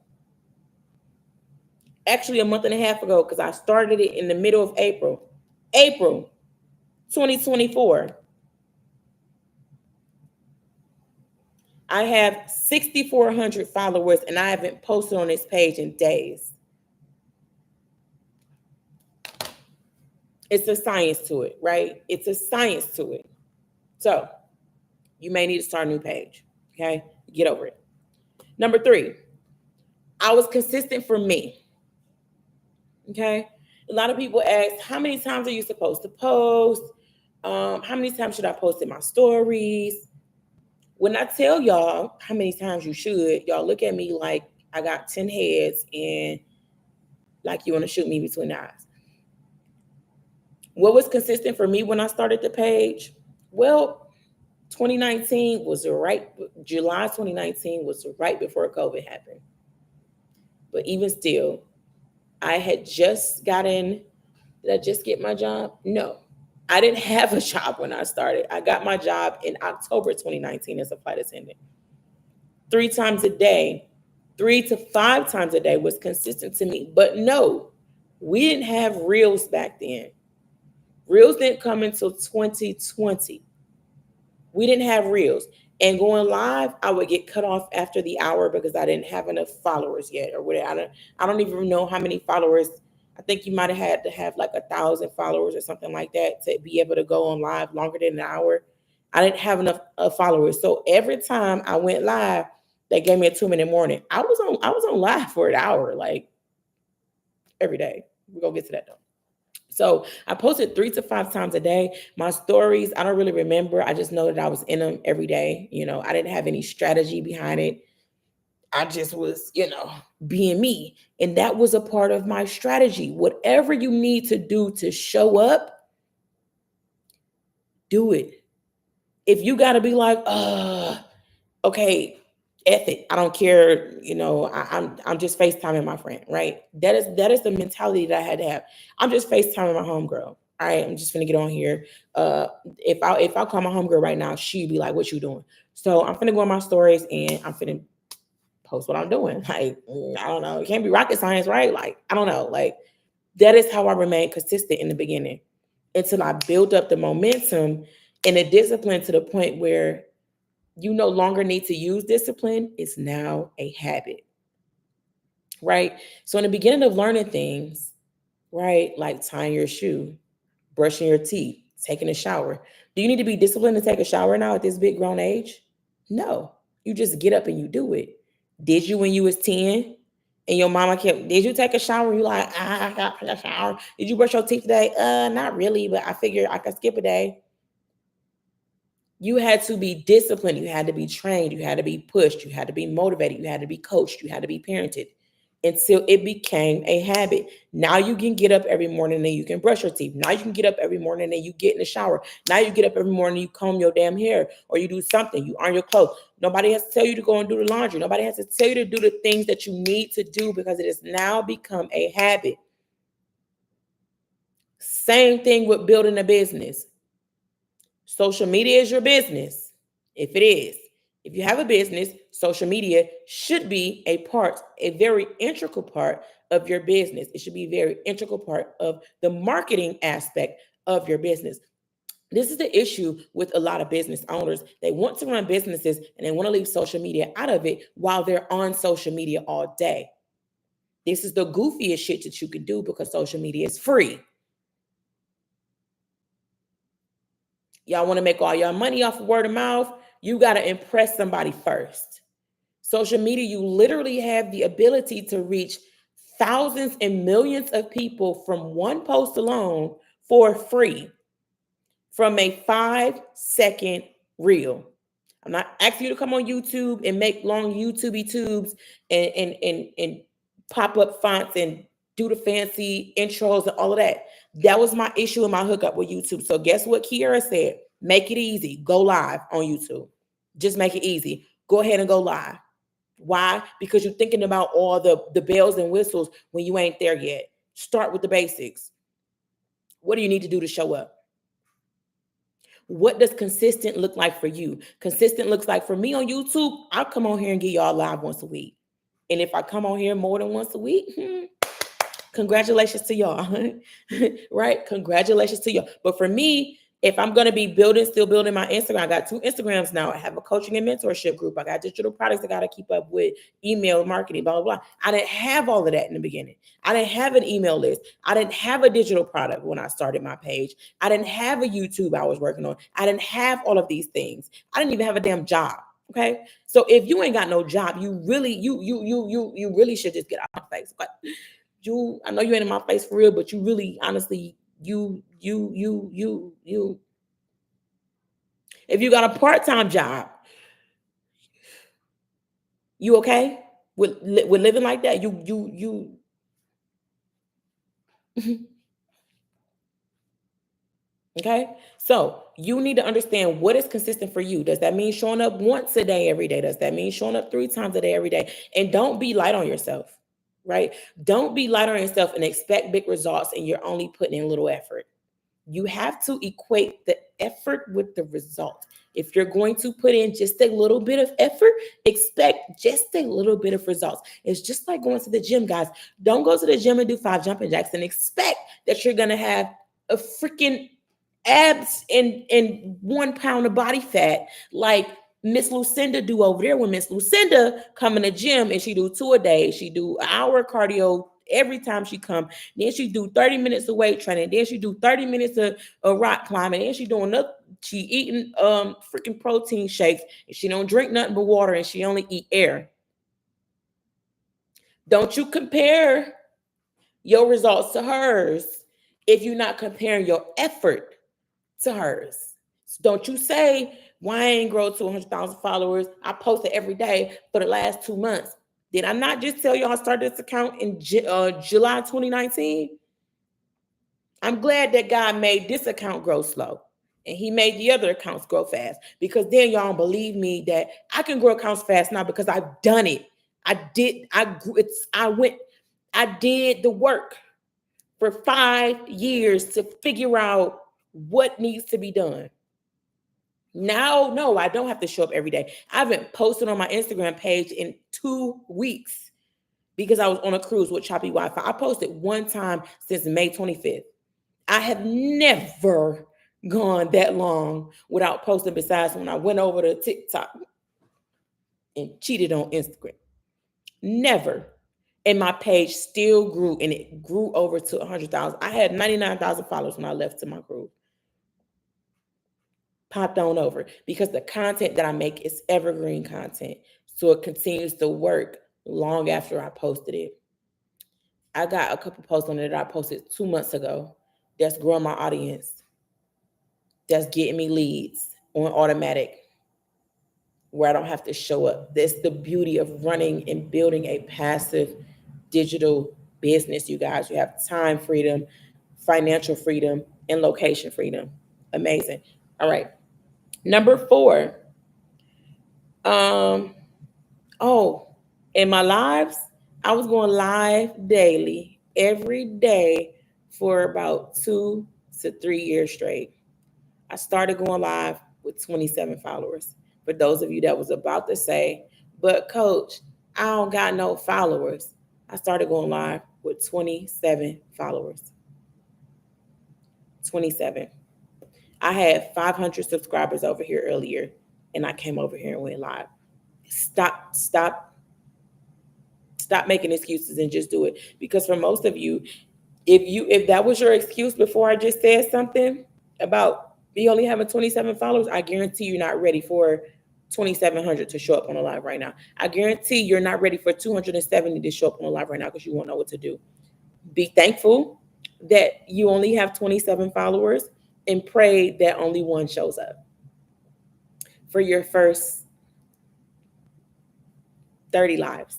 Actually, a month and a half ago, because I started it in the middle of April. April 2024. I have 6,400 followers, and I haven't posted on this page in days. It's a science to it, right? It's a science to it. So you may need to start a new page. Okay. Get over it. Number 3, I was consistent for me. Okay. A lot of people ask, how many times are you supposed to post? How many times should I post in my stories? When I tell y'all how many times you should, y'all look at me like I got 10 heads and like you want to shoot me between the eyes. What was consistent for me when I started the page? Well, 2019 was right, July 2019 was right before COVID happened. But even still, I had just gotten, did I just get my job? No, I didn't have a job when I started. I got my job in October 2019 as a flight attendant. 3 times a day, 3 to 5 times a day was consistent to me. But no, we didn't have Reels back then. Reels didn't come until 2020. We didn't have Reels. And going live, I would get cut off after the hour because I didn't have enough followers yet, or whatever. I don't even know how many followers. I think you might have had to have like 1,000 followers or something like that to be able to go on live longer than an hour. I didn't have enough followers. So every time I went live, they gave me a 2-minute warning. I was on live for an hour, like every day. We're gonna get to that though. So I posted 3 to 5 times a day. My stories, I don't really remember. I just know that I was in them every day. I didn't have any strategy behind it. I just was, being me. And that was a part of my strategy. Whatever you need to do to show up, do it. If you got to be like, okay, ethic. I don't care. I'm just FaceTiming my friend, right? That is the mentality that I had to have. I'm just FaceTiming my homegirl. All right, I'm just gonna get on here. If I call my homegirl right now, she'd be like, "What you doing?" So I'm gonna go on my stories and I'm gonna post what I'm doing. Like, I don't know. It can't be rocket science, right? Like, I don't know. Like, that is how I remained consistent in the beginning until I built up the momentum and the discipline to the point where you no longer need to use discipline. It's now a habit, right? So in the beginning of learning things, right, like tying your shoe, brushing your teeth, taking a shower, do you need to be disciplined to take a shower now at this big grown age? No, you just get up and you do it. Did you when you was 10 and your mama kept, did you take a shower? You like, I got a shower. Did you brush your teeth today? Not really, but I figured I could skip a day. You had to be disciplined. You had to be trained. You had to be pushed. You had to be motivated. You had to be coached. You had to be parented until it became a habit. Now you can get up every morning and you can brush your teeth. Now you can get up every morning and you get in the shower. Now you get up every morning and you comb your damn hair or you do something. You iron your clothes. Nobody has to tell you to go and do the laundry. Nobody has to tell you to do the things that you need to do because it has now become a habit. Same thing with building a business. Social media is your business. If it is, if you have a business, social media should be a very integral part of your business. It should be a very integral part of the marketing aspect of your business. This is the issue with a lot of business owners. They want to run businesses and they want to leave social media out of it while they're on social media all day. This is the goofiest shit that you can do because social media is free. Y'all want to make all your money off of word of mouth? You got to impress somebody first. Social media, you literally have the ability to reach thousands and millions of people from one post alone for free from a 5-second reel. I'm not asking you to come on YouTube and make long YouTubey tubes and pop up fonts and do the fancy intros and all of that. That was my issue and my hookup with YouTube. So guess what Kiara said? Make it easy. Go live on YouTube. Just make it easy. Go ahead and go live. Why? Because you're thinking about all the bells and whistles when you ain't there yet. Start with the basics. What do you need to do to show up? What does consistent look like for you? Consistent looks like for me on YouTube, I'll come on here and get y'all live once a week. And if I come on here more than once a week, congratulations to y'all, right? Congratulations to y'all. But for me, If I'm going to be still building my Instagram, I got 2 Instagrams now. I have a coaching and mentorship group. I got digital products I got to keep up with, email marketing, blah, blah, blah. I didn't have all of that in the beginning. I didn't have an email list. I didn't have a digital product when I started my page. I didn't have a YouTube I was working on. I didn't have all of these things. I didn't even have a damn job. Okay. So if you ain't got no job, you really should just get out of my face. But I know you ain't in my face for real, but you really, honestly, if you got a part-time job, you okay with living like that? You okay? So you need to understand what is consistent for you. Does that mean showing up once a day every day? Does that mean showing up 3 times a day every day? And don't be light on yourself, right? Don't be light on yourself and expect big results and you're only putting in little effort. You have to equate the effort with the result. If you're going to put in just a little bit of effort, expect just a little bit of results. It's just like going to the gym, guys. Don't go to the gym and do 5 jumping jacks and expect that you're going to have a freaking abs and 1 pound of body fat like Miss Lucinda do over there. When Miss Lucinda come in the gym and she do 2 a day, she do an hour of cardio every time she come. Then she do 30 minutes of weight training. Then she do 30 minutes of rock climbing. Then she doing she eating freaking protein shakes. And she don't drink nothing but water and she only eat air. Don't you compare your results to hers if you're not comparing your effort to hers. So don't you say, why I ain't grow to 100,000 followers? I post it every day for the last 2 months. Did I not just tell y'all I started this account in July 2019? I'm glad that God made this account grow slow and he made the other accounts grow fast, because then y'all don't believe me that I can grow accounts fast now because I've done it. I did the work for 5 years to figure out what needs to be done. Now, no, I don't have to show up every day. I haven't posted on my Instagram page in 2 weeks because I was on a cruise with choppy Wi-Fi. I posted 1 time since May 25th. I have never gone that long without posting, besides when I went over to TikTok and cheated on Instagram. Never. And my page still grew, and it grew over to 100,000. I had 99,000 followers when I left to my group. Popped on over because the content that I make is evergreen content. So it continues to work long after I posted it. I got a couple posts on it that I posted 2 months ago that's growing my audience, that's getting me leads on automatic, where I don't have to show up. That's the beauty of running and building a passive digital business, you guys. You have time freedom, financial freedom, and location freedom. Amazing. All right. Number 4. In my lives, I was going live daily, every day for about 2 to 3 years straight. I started going live with 27 followers. For those of you that was about to say, but coach, I don't got no followers. I started going live with 27 followers. 27. I had 500 subscribers over here earlier, and I came over here and went live. Stop making excuses and just do it. Because for most of you, if that was your excuse before I just said something about me only having 27 followers, I guarantee you're not ready for 2,700 to show up on a live right now. I guarantee you're not ready for 270 to show up on a live right now because you won't know what to do. Be thankful that you only have 27 followers and pray that only 1 shows up for your first 30 lives.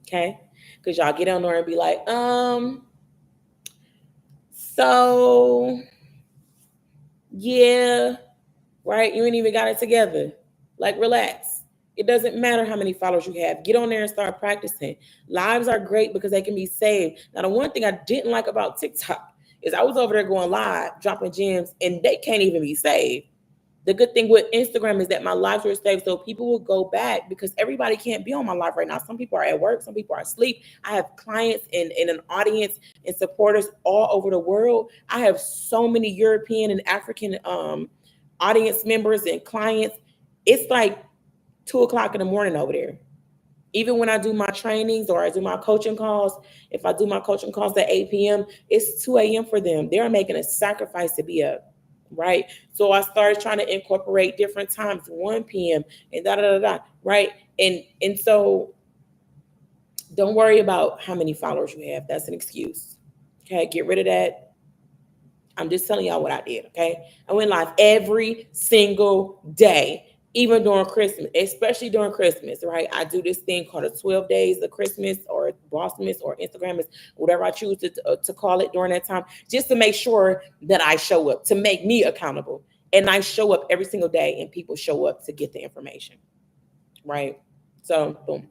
Okay? Because y'all get on there and be like, so yeah, right? You ain't even got it together. Like, relax. It doesn't matter how many followers you have. Get on there and start practicing. Lives are great because they can be saved. Now, the one thing I didn't like about TikTok is I was over there going live, dropping gems, and they can't even be saved. The good thing with Instagram is that my lives are saved, so people will go back because everybody can't be on my live right now. Some people are at work, some people are asleep. I have clients and an audience and supporters all over the world. I have so many European and African audience members and clients. It's like 2 o'clock in the morning over there. Even when I do my trainings or I do my coaching calls, if I do my coaching calls at 8 p.m., it's 2 a.m. for them. They're making a sacrifice to be up, right? So I started trying to incorporate different times, 1 p.m. and da da da da, right? And so don't worry about how many followers you have. That's an excuse. Okay, get rid of that. I'm just telling y'all what I did, okay? I went live every single day, even during Christmas, especially during Christmas, right? I do this thing called the 12 days of Christmas or Blossommas or Instagram, whatever I choose to call it during that time, just to make sure that I show up, to make me accountable. And I show up every single day and people show up to get the information, right? So, boom.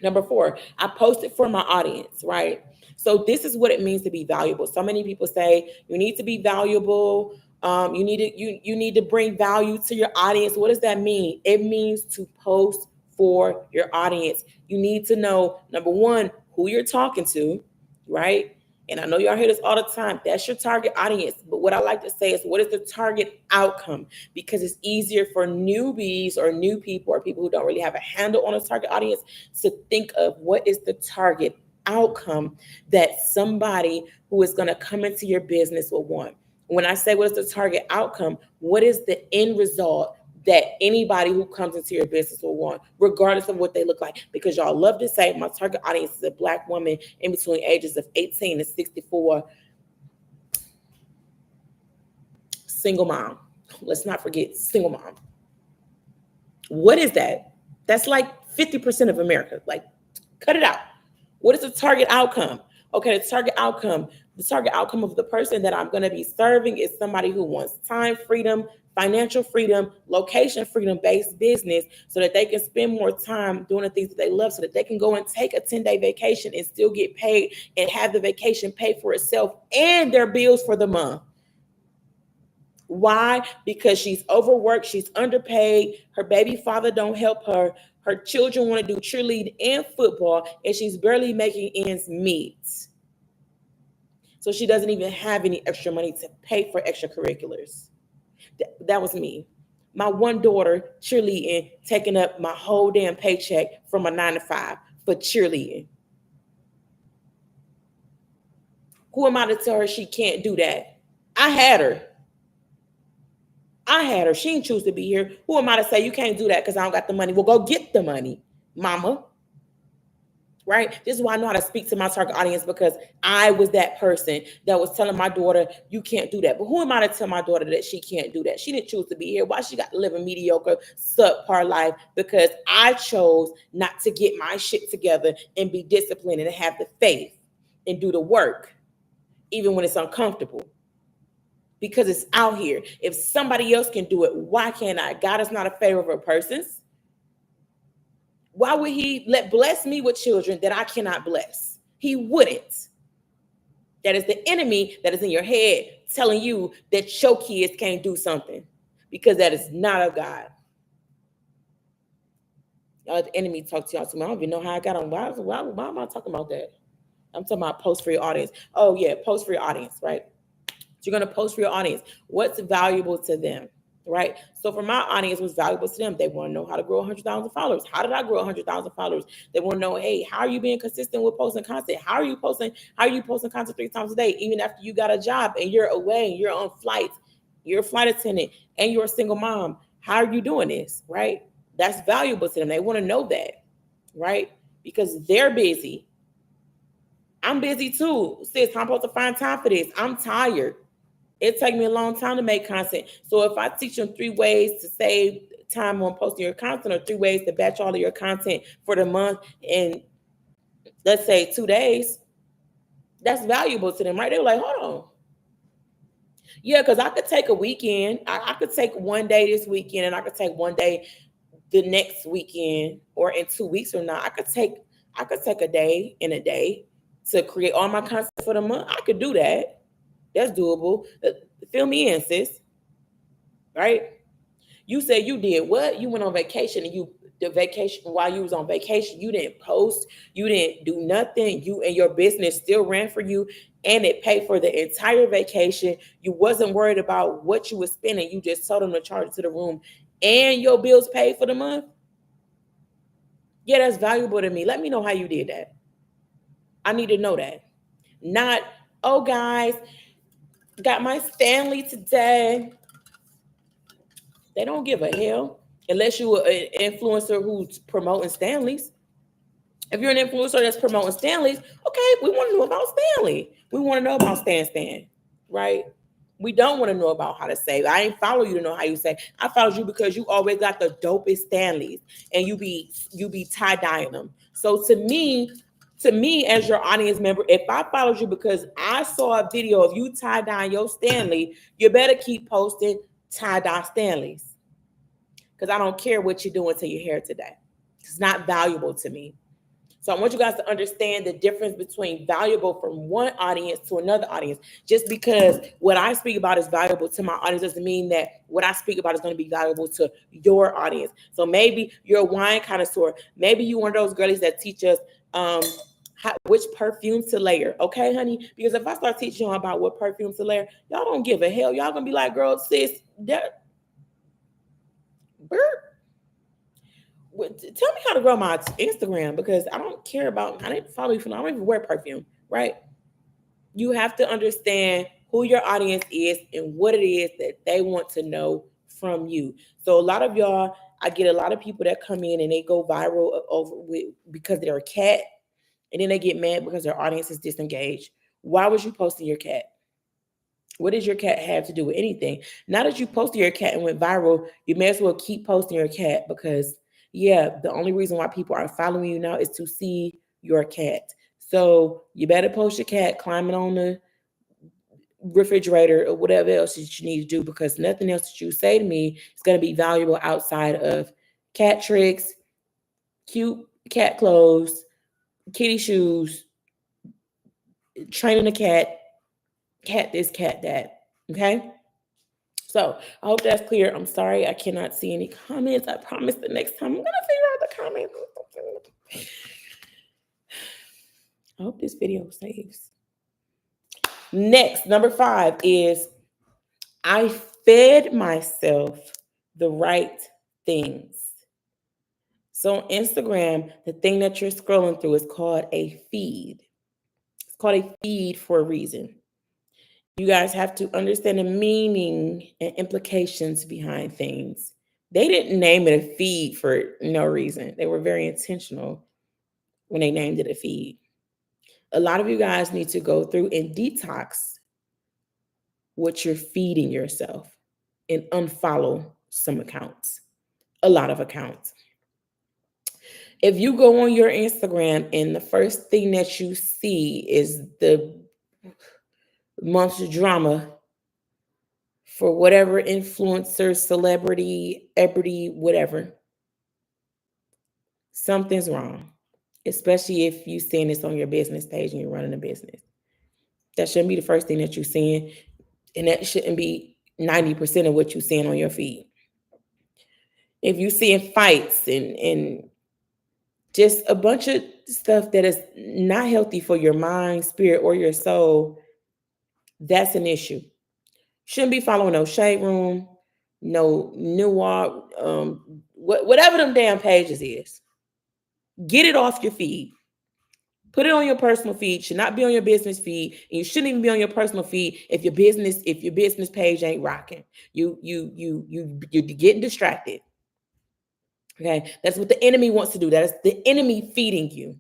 Number 4, I posted for my audience, right? So this is what it means to be valuable. So many people say you need to be valuable. You need to bring value to your audience. What does that mean? It means to post for your audience. You need to know, number 1, who you're talking to, right? And I know y'all hear this all the time. That's your target audience. But what I like to say is, what is the target outcome? Because it's easier for newbies or new people or people who don't really have a handle on a target audience to think of what is the target outcome that somebody who is going to come into your business will want. When I say what is the target outcome, what is the end result that anybody who comes into your business will want, regardless of what they look like? Because y'all love to say my target audience is a Black woman in between ages of 18 and 64, single mom. Let's not forget single mom. What is that? That's like 50% of America. Like, cut it out. What is the target outcome? Okay, the target outcome of the person that I'm going to be serving is somebody who wants time freedom, financial freedom, location freedom based business, so that they can spend more time doing the things that they love, so that they can go and take a 10-day vacation and still get paid and have the vacation pay for itself and their bills for the month. Why? Because she's overworked, she's underpaid, her baby father don't help her, her children want to do cheerleading and football, and she's barely making ends meet. So she doesn't even have any extra money to pay for extracurriculars. That was me. My one daughter cheerleading, taking up my whole damn paycheck from a 9 to 5 for cheerleading. Who am I to tell her she can't do that? I had her. She didn't choose to be here. Who am I to say you can't do that because I don't got the money? Well, go get the money, mama. Right? This is why I know how to speak to my target audience, because I was that person that was telling my daughter, you can't do that. But who am I to tell my daughter that she can't do that? She didn't choose to be here. Why she got to live a mediocre, subpar life? Because I chose not to get my shit together and be disciplined and have the faith and do the work, even when it's uncomfortable. Because it's out here. If somebody else can do it, why can't I? God is not a favor of persons. Why would he bless me with children that I cannot bless? He wouldn't. That is the enemy that is in your head telling you that your kids can't do something, because that is not of God. Y'all let the enemy talk to y'all too much. I don't even know how I got on. Why am I talking about that? I'm talking about post for your audience. Oh yeah, post for your audience, right? So you're going to post for your audience. What's valuable to them, right? So for my audience, what's valuable to them? They want to know how to grow 100,000 followers. How did I grow 100,000 followers? They want to know, hey, how are you being consistent with posting content? How are you posting content 3 times a day, even after you got a job and you're away and you're on flights, you're a flight attendant and you're a single mom? How are you doing this, right? That's valuable to them. They want to know that, right? Because they're busy. I'm busy too. Sis, I'm supposed to find time for this. I'm tired. It takes me a long time to make content. So if I teach them 3 ways to save time on posting your content, or 3 ways to batch all of your content for the month in, let's say, 2 days, that's valuable to them, right? They were like, hold on. Yeah, because I could take a weekend. I could take 1 day this weekend, and I could take 1 day the next weekend, or in 2 weeks from now. I could take a day and a day to create all my content for the month. I could do that. That's doable. Fill me in, sis. Right? You said you did what? You went on vacation and the vacation, while you was on vacation, you didn't post, you didn't do nothing. You and your business still ran for you and it paid for the entire vacation. You wasn't worried about what you were spending. You just told them to charge it to the room and your bills paid for the month. Yeah, that's valuable to me. Let me know how you did that. I need to know that. Not, oh guys, got my Stanley today. They don't give a hell unless you're an influencer who's promoting Stanleys. If you're an influencer that's promoting Stanleys, okay, we want to know about Stanley. We want to know about Stan, right? We don't want to know about how to save. I ain't follow you to know how you save. I followed you because you always got the dopest Stanleys and you be tie-dyeing them. So to me as your audience member, if I followed you because I saw a video of you tie-dyeing your Stanley, you better keep posting tie-dye Stanleys. Because I don't care what you're doing to your hair today. It's not valuable to me. So I want you guys to understand the difference between valuable from one audience to another audience. Just because what I speak about is valuable to my audience doesn't mean that what I speak about is going to be valuable to your audience. So maybe you're a wine connoisseur. Maybe you're one of those girlies that teach us which perfumes to layer. Okay, honey? Because if I start teaching you about what perfumes to layer, y'all don't give a hell. Y'all going to be like, girl, sis, that... Tell me how to grow my Instagram because I don't care about, I didn't follow you for, I don't even wear perfume, right? You have to understand who your audience is and what it is that they want to know from you. So a lot of y'all, I get a lot of people that come in and they go viral because they're a cat, and then they get mad because their audience is disengaged. Why was you posting your cat? What does your cat have to do with anything? Now that you posted your cat and went viral, you may as well keep posting your cat because, yeah, the only reason why people are following you now is to see your cat. So you better post your cat climbing on the refrigerator or whatever else that you need to do, because nothing else that you say to me is going to be valuable outside of cat tricks, cute cat clothes, kitty shoes, training a cat this, cat that. Okay? So I hope that's clear. I'm sorry I cannot see any comments. I promise the next time I'm going to figure out the comments. I hope this video saves. Next, number 5 is I fed myself the right things. So on Instagram, the thing that you're scrolling through is called a feed. It's called a feed for a reason. You guys have to understand the meaning and implications behind things. They didn't name it a feed for no reason. They were very intentional when they named it a feed. A lot of you guys need to go through and detox what you're feeding yourself and unfollow some accounts, a lot of accounts. If you go on your Instagram and the first thing that you see is the monster drama for whatever influencer, celebrity, whatever, something's wrong, especially if you're seeing this on your business page and you're running a business. That shouldn't be the first thing that you're seeing, and that shouldn't be 90% of what you're seeing on your feed. If you're seeing fights and just a bunch of stuff that is not healthy for your mind, spirit, or your soul, that's an issue. Shouldn't be following no Shade Room, no Noir, whatever them damn pages is. Get it off your feed. Put it on your personal feed. Should not be on your business feed, and you shouldn't even be on your personal feed if your business page ain't rocking. You're getting distracted. Okay, that's what the enemy wants to do. That is the enemy feeding you.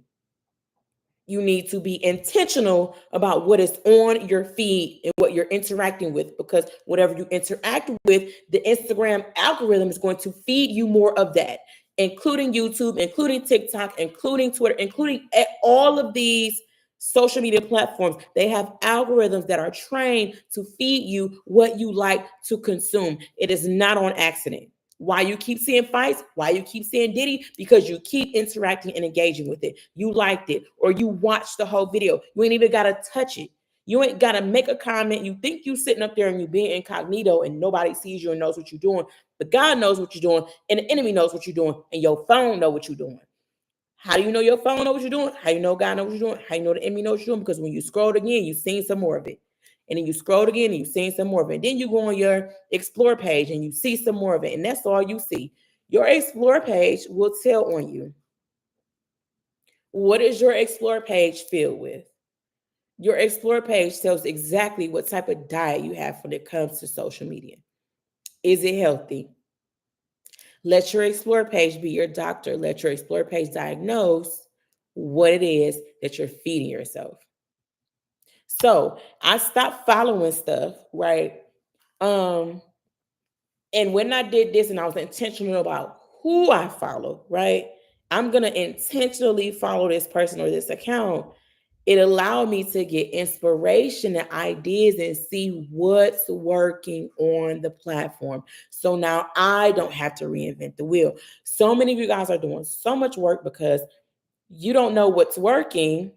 You need to be intentional about what is on your feed and what you're interacting with, because whatever you interact with, the Instagram algorithm is going to feed you more of that, including YouTube, including TikTok, including Twitter, including all of these social media platforms. They have algorithms that are trained to feed you what you like to consume. It is not on accident. Why you keep seeing fights, why you keep seeing Diddy, because you keep interacting and engaging with it. You liked it, or you watched the whole video. You ain't even got to touch it. You ain't got to make a comment. You think you sitting up there and you being incognito and nobody sees you and knows what you're doing. But God knows what you're doing and the enemy knows what you're doing and your phone know what you're doing. How do you know your phone know what you're doing? How you know God knows what you're doing? How you know the enemy knows what you're doing? Because when you scrolled again, you've seen some more of it. And then you scrolled again and you've seen some more of it. And then you go on your explore page and you see some more of it. And that's all you see. Your explore page will tell on you. What is your explore page filled with? Your explore page tells exactly what type of diet you have when it comes to social media. Is it healthy? Let your explore page be your doctor. Let your explore page diagnose what it is that you're feeding yourself. So I stopped following stuff, right? And when I did this and I was intentional about who I follow, right? I'm gonna intentionally follow this person or this account. It allowed me to get inspiration and ideas and see what's working on the platform. So now I don't have to reinvent the wheel. So many of you guys are doing so much work because you don't know what's working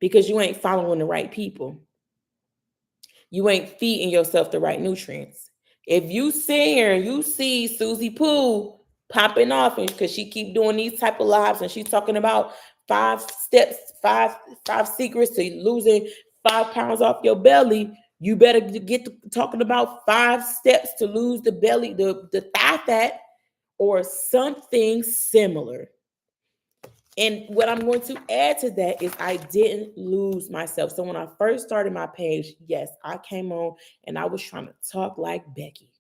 because you ain't following the right people. You ain't feeding yourself the right nutrients. If you sit here and you see Susie Pooh popping off and because she keep doing these type of lives and she's talking about 5 steps, five secrets to losing 5 pounds off your belly, you better get to talking about 5 steps to lose the belly, the thigh fat, or something similar. And what I'm going to add to that is I didn't lose myself. So when I first started my page, yes, I came on and I was trying to talk like Becky.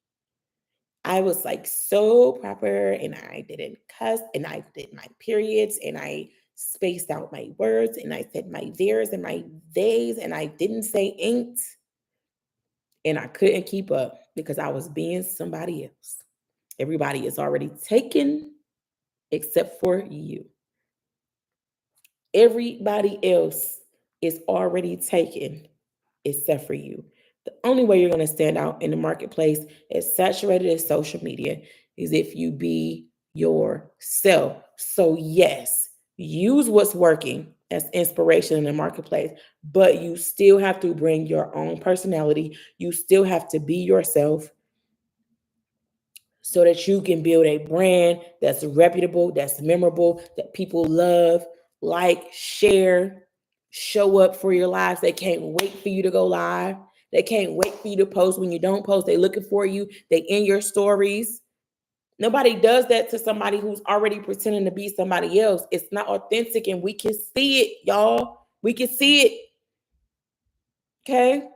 I was like so proper and I didn't cuss and I did my periods and I spaced out my words and I said my theirs and my theys and I didn't say ain't. And I couldn't keep up because I was being somebody else. Everybody is already taken except for you. Everybody else is already taken except for you. The only way you're going to stand out in the marketplace as saturated as social media is if you be yourself. So, yes, use what's working as inspiration in the marketplace, but you still have to bring your own personality. You still have to be yourself so that you can build a brand that's reputable, that's memorable, that people love, like, share, show up for your lives. They can't wait for you to go live. They can't wait for you to post. When you don't post, they looking for you. They in your stories. Nobody does that to somebody who's already pretending to be somebody else. It's not authentic and we can see it, y'all. We can see it. Okay?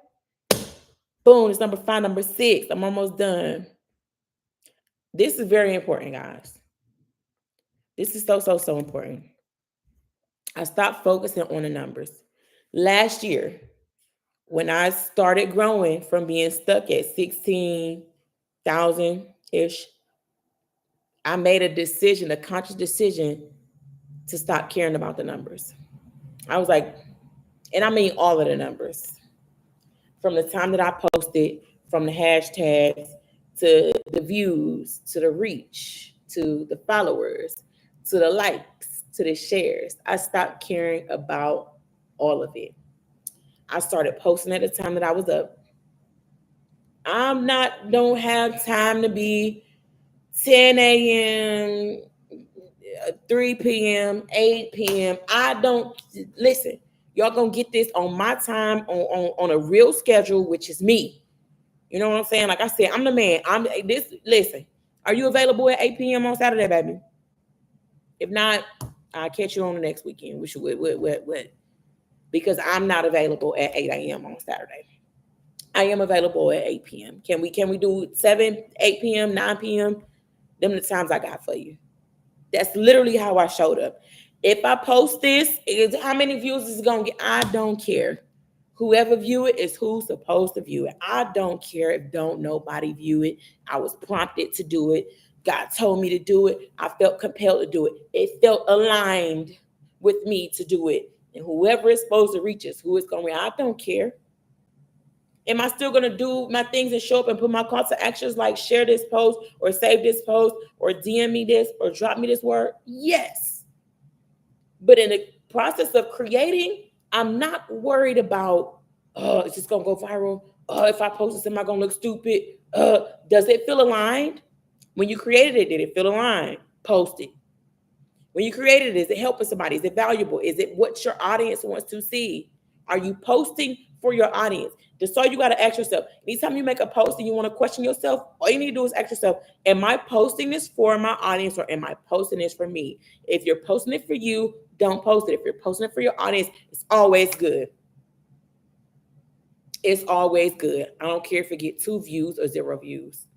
Boom, it's number 5, number 6. I'm almost done. This is very important, guys. This is so important. I stopped focusing on the numbers. Last year, when I started growing from being stuck at 16,000-ish, I made a decision, a conscious decision to stop caring about the numbers. I was like, and I mean all of the numbers. From the time that I posted, from the hashtags, to the views, to the reach, to the followers, to the likes, to the shares. I stopped caring about all of it. I started posting at the time that I was up. Don't have time to be 10 a.m., 3 p.m., 8 p.m. I don't listen. Y'all gonna get this on my time on a real schedule, which is me. You know what I'm saying? Like I said, I'm the man. I'm this. Listen, are you available at 8 p.m. on Saturday, baby? If not, I'll catch you on the next weekend. Which what? Because I'm not available at 8 a.m. on Saturday. I am available at 8 p.m. Can we do 7, 8 p.m., 9 p.m.? Them the times I got for you. That's literally how I showed up. If I post this, how many views is it gonna get? I don't care. Whoever view it is who's supposed to view it. I don't care if don't nobody view it. I was prompted to do it. God told me to do it. I felt compelled to do it. It felt aligned with me to do it. And whoever is supposed to reach us, who is going to reach, I don't care. Am I still going to do my things and show up and put my call to actions like share this post or save this post or DM me this or drop me this word? Yes. But in the process of creating, I'm not worried about Oh, it's just gonna go viral. Oh, if I post this, am I gonna look stupid? Does it feel aligned? When you created it, did it feel aligned? Post it. When you created it, is it helping somebody? Is it valuable? Is it what your audience wants to see? Are you posting for your audience? That's all you got to ask yourself. Anytime you make a post and you want to question yourself, all you need to do is ask yourself, am I posting this for my audience or am I posting this for me? If you're posting it for you, don't post it. If you're posting it for your audience, it's always good. It's always good. I don't care if you get 2 views or 0 views.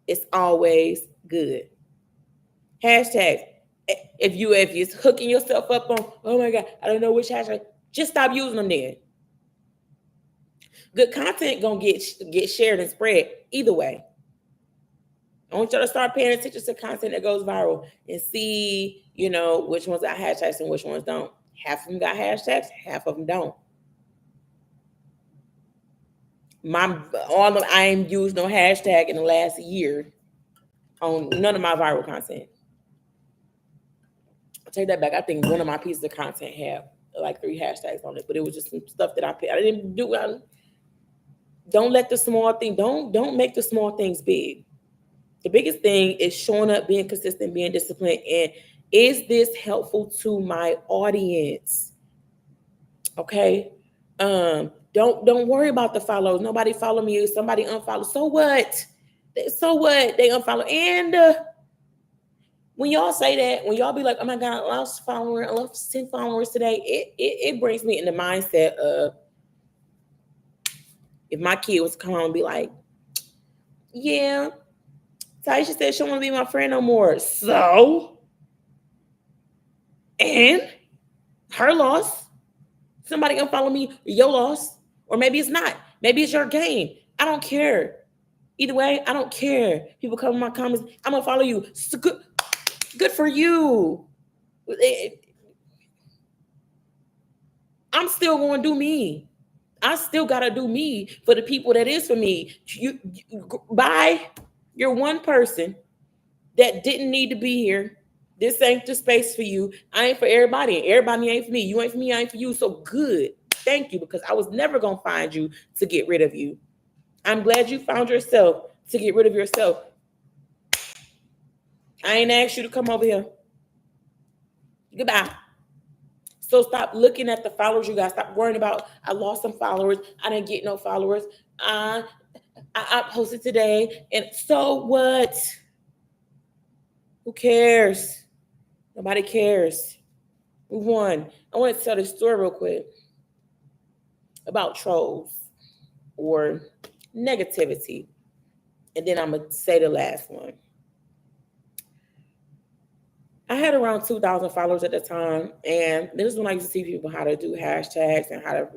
It's always good. Hashtags. If you're hooking yourself up on, oh my God, I don't know which hashtag, just stop using them then. Good content gonna get shared and spread either way. I want you to start paying attention to content that goes viral and see, which ones got hashtags and which ones don't. Half of them got hashtags, half of them don't. I ain't used no hashtag in the last year on none of my viral content. I'll take that back. I think one of my pieces of content had like 3 hashtags on it, but it was just some stuff that I didn't do. Don't let the small thing, don't make the small things big. The biggest thing is showing up, being consistent, being disciplined, and is this helpful to my audience? Okay. Don't worry about the follows. Nobody follow me. Somebody unfollow. So what? So what? They unfollow. And when y'all say that, when y'all be like, oh my God, I lost 10 followers today, it brings me in the mindset of, if my kid was to come home and be like, yeah, Taisha said she don't want to be my friend no more. So, and her loss, somebody unfollow me, your loss, or maybe it's not. Maybe it's your game. I don't care. Either way, I don't care. People come in my comments, I'm gonna follow you. So good for you. I'm still going to do me. I still got to do me for the people that is for me. Bye. You're one person that didn't need to be here. This ain't the space for you. I ain't for everybody. Everybody ain't for me. You ain't for me. I ain't for you. So good. Thank you, because I was never going to find you to get rid of you. I'm glad you found yourself to get rid of yourself. I ain't asked you to come over here. Goodbye. So stop looking at the followers you got. Stop worrying about, I lost some followers. I didn't get no followers. I posted today. And so what? Who cares? Nobody cares. Move on. I want to tell this story real quick about trolls or negativity. And then I'm going to say the last one. I had around 2,000 followers at the time. And this is when I used to see people how to do hashtags and how to,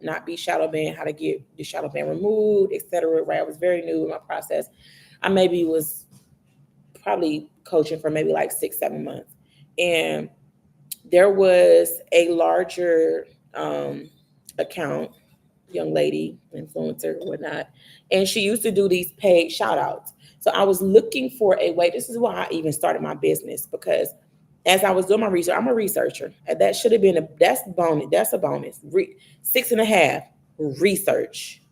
not be shadow banned, how to get the shadow ban removed, etc. Right? I was very new in my process. I maybe was probably coaching for maybe like 6-7 months. And there was a larger account, young lady, influencer, whatnot. And she used to do these paid shout outs. So I was looking for a way. This is why I even started my business, because as I was doing my research, I'm a researcher. And that should have been that's bonus. That's a bonus. 6.5 research.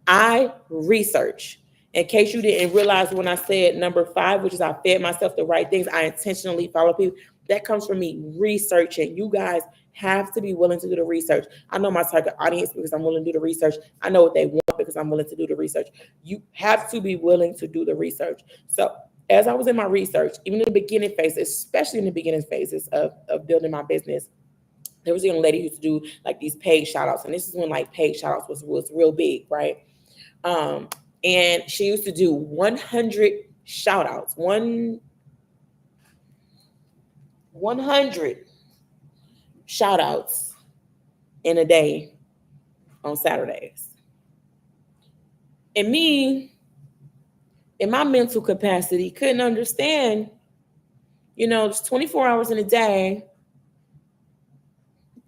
I research. In case you didn't realize when I said number 5, which is I fed myself the right things, I intentionally follow people. That comes from me researching. You guys have to be willing to do the research. I know my target audience because I'm willing to do the research. I know what they want because I'm willing to do the research. You have to be willing to do the research. So as I was in my research, even in the beginning phases, especially in the beginning phases of building my business, there was a young lady who used to do like these paid shout outs. And this is when like paid shout outs was real big, right? And she used to do 100 shout outs, 100 shout outs in a day on Saturdays. And me, in my mental capacity, couldn't understand, it's 24 hours in a day.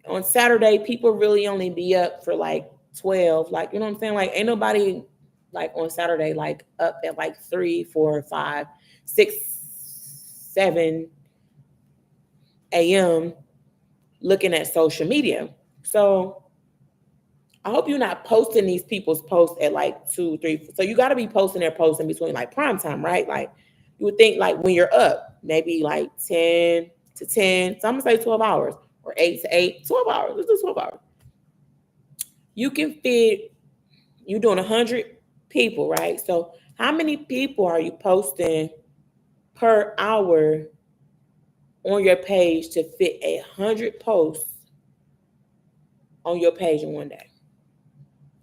On Saturday, people really only be up for like 12. Like, you know what I'm saying? Like, ain't nobody like on Saturday, like up at like 3, 4, 5, 6, 7 a.m. looking at social media. So I hope you're not posting these people's posts at like 2, 3. So you got to be posting their posts in between like prime time, right? Like you would think like when you're up, maybe like 10 to 10. So I'm gonna say 12 hours or 8 to 8, 12 hours. Let's do 12 hours. You can fit, you're doing 100 people, right? So how many people are you posting per hour on your page to fit 100 posts on your page in one day?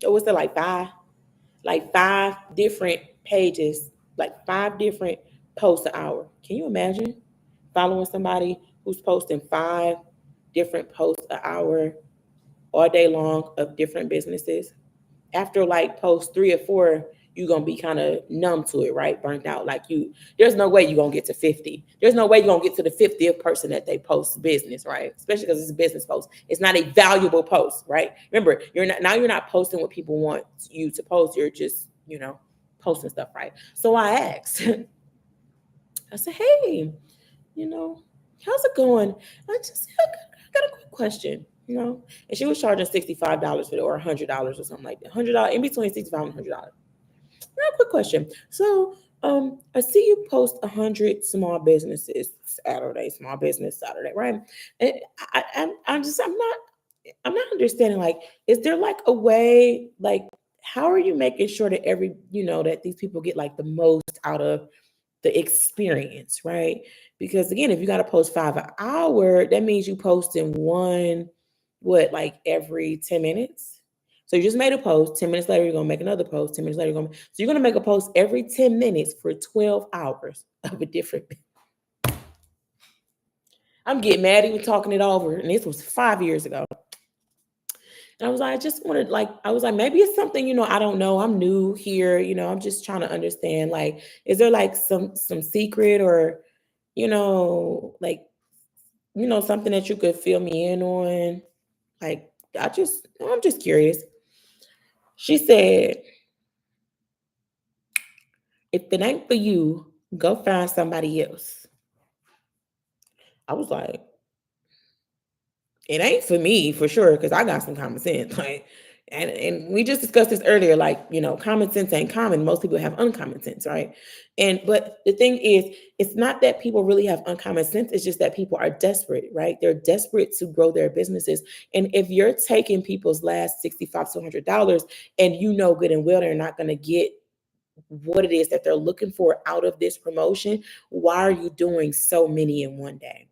So what's that, like five? Like 5 different pages, like 5 different posts an hour. Can you imagine following somebody who's posting 5 different posts an hour all day long of different businesses? After like post 3 or 4, you're gonna be kind of numb to it, right? Burnt out. Like there's no way you're gonna get to 50. There's no way you're gonna get to the 50th person that they post business, right? Especially because it's a business post. It's not a valuable post, right? Remember, you're not posting what people want you to post. You're just, posting stuff, right? So I asked, I said, hey, how's it going? I got a quick question. And she was charging $65 for it, or $100 or something like that. $100 in between 65 and $100. Real quick question. So, I see you post 100 small businesses Saturday, small business Saturday, right? And I'm not understanding. Like, is there like a way, like, how are you making sure that that these people get like the most out of the experience, right? Because again, if you got to post 5 an hour, that means you posting one, what, like every 10 minutes? So you just made a post, 10 minutes later, you're going to make another post, 10 minutes later, so you're going to make a post every 10 minutes for 12 hours of a different. I'm getting mad even talking it over. And this was 5 years ago. And I was like, I just wanted, like, I was like, maybe it's something, I don't know. I'm new here. I'm just trying to understand, like, is there like some secret or, like, something that you could fill me in on? Like, I'm just curious. She said, if it ain't for you, go find somebody else. I was like, it ain't for me for sure, because I got some common sense. Like, and we just discussed this earlier, like, common sense ain't common. Most people have uncommon sense, right? But the thing is, it's not that people really have uncommon sense, it's just that people are desperate, right? They're desperate to grow their businesses. And if you're taking people's last $65 to $100 and you know good and well they're not going to get what it is that they're looking for out of this promotion, why are you doing so many in one day?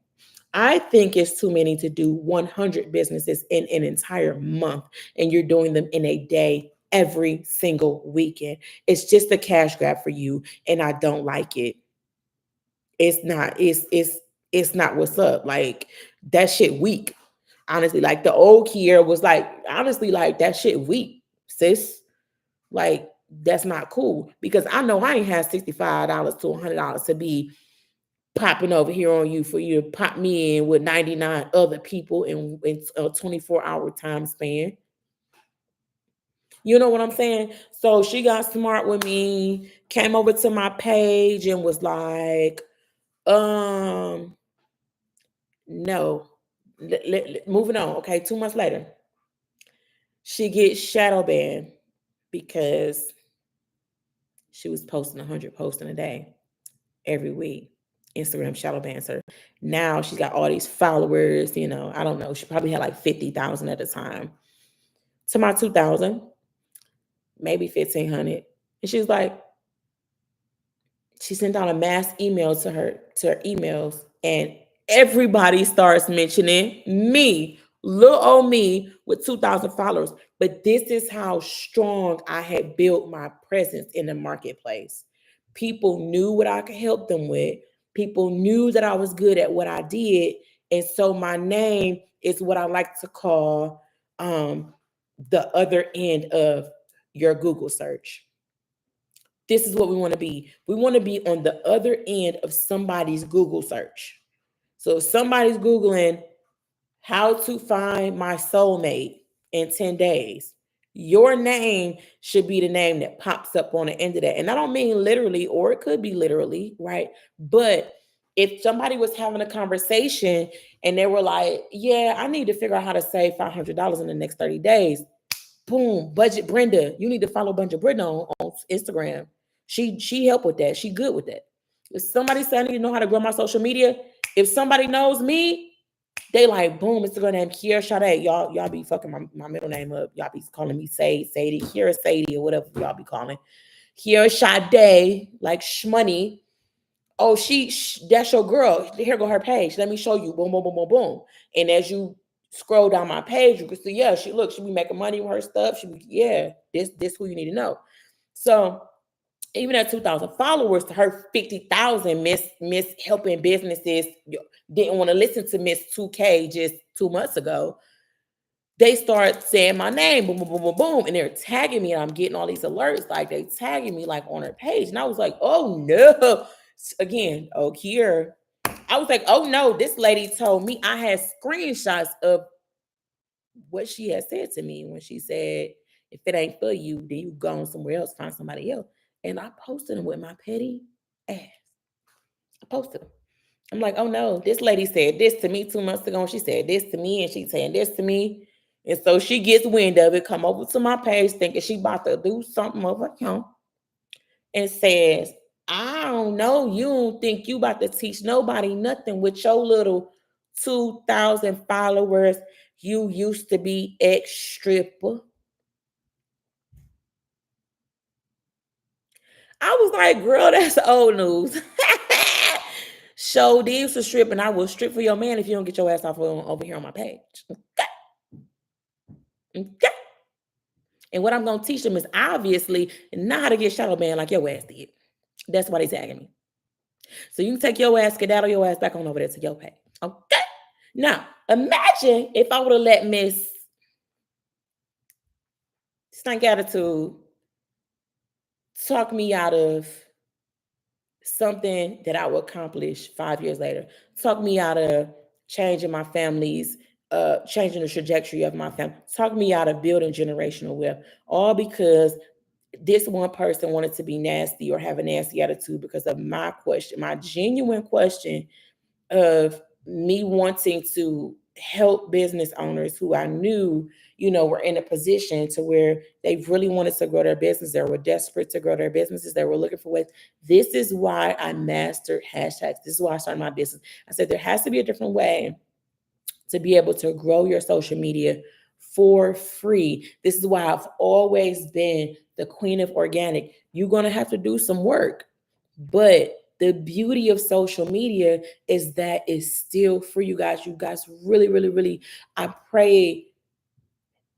I think it's too many to do 100 businesses in an entire month, and you're doing them in a day every single weekend. It's just a cash grab for you, and I don't like it. It's not. It's not what's up. Like, that shit weak. Honestly, like the old Kier was like, honestly, like that shit weak, sis. Like, that's not cool, because I know I ain't had $65 to $100 to be popping over here on you for you to pop me in with 99 other people in a 24-hour time span. You know what I'm saying? So she got smart with me, came over to my page and was like, no. Moving on. Okay, 2 months later, she gets shadow banned because she was posting 100 posts in a day every week. Instagram shadow bans her. Now she's got all these followers, I don't know. She probably had like 50,000 at the time. To my 2,000, maybe 1,500. And she was like, she sent out a mass email to her emails, and everybody starts mentioning me, little old me with 2,000 followers. But this is how strong I had built my presence in the marketplace. People knew what I could help them with. People knew that I was good at what I did. And so my name is what I like to call the other end of your Google search. This is what we want to be. We want to be on the other end of somebody's Google search. So if somebody's Googling how to find my soulmate in 10 days, your name should be the name that pops up on the end of that. And I don't mean literally, or it could be literally, right? But if somebody was having a conversation and they were like, yeah, I need to figure out how to save $500 in the next 30 days, Boom, Budget Brenda. You need to follow Budget Brenda on Instagram. She help with that. She good with that. If somebody saying you know how to grow my social media, if somebody knows me, they like, boom, it's a girl named Kiera Sade. Y'all be fucking my middle name up. Y'all be calling me Sadie, Kiera Sadie, or whatever y'all be calling. Kiera Sade, like shmoney. Oh, that's your girl. Here go her page. Let me show you. Boom, boom, boom, boom, boom. And as you scroll down my page, you can see, yeah, she be making money with her stuff. This who you need to know. So even at 2,000 followers, to her 50,000, Miss helping businesses didn't want to listen to Miss 2K just 2 months ago. They start saying my name, boom, boom, boom, boom, boom, and they're tagging me, and I'm getting all these alerts, like they tagging me like on her page, and I was like, oh no, again, here, I was like, oh no, this lady told me I had screenshots of what she had said to me when she said, if it ain't for you, then you go on somewhere else, find somebody else, and I posted them with my petty ass. I posted them. I'm like, oh no, this lady said this to me 2 months ago, and she said this to me, and she's saying this to me. And so she gets wind of it, come over to my page thinking she about to do something over account and says, I don't know, you don't think you about to teach nobody nothing with your little 2,000 followers. You used to be ex-stripper. I was like, girl, that's old news. Show these to strip, and I will strip for your man if you don't get your ass off over here on my page. Okay. And what I'm going to teach them is obviously not how to get shadow banned like your ass did. That's why they tagging me. So you can take your ass, skedaddle your ass back on over there to your page. Okay. Now, imagine if I would have let Miss Stank Attitude talk me out of something that I will accomplish 5 years later. Talk me out of changing my family's, changing the trajectory of my family. Talk me out of building generational wealth. All because this one person wanted to be nasty or have a nasty attitude because of my question, my genuine question of me wanting to help business owners who I knew, were in a position to where they really wanted to grow their business. They were desperate to grow their businesses. They were looking for ways. This is why I mastered hashtags. This is why I started my business. I said, there has to be a different way to be able to grow your social media for free. This is why I've always been the queen of organic. You're going to have to do some work, but the beauty of social media is that it's still free, you guys. You guys really, really, really, I pray,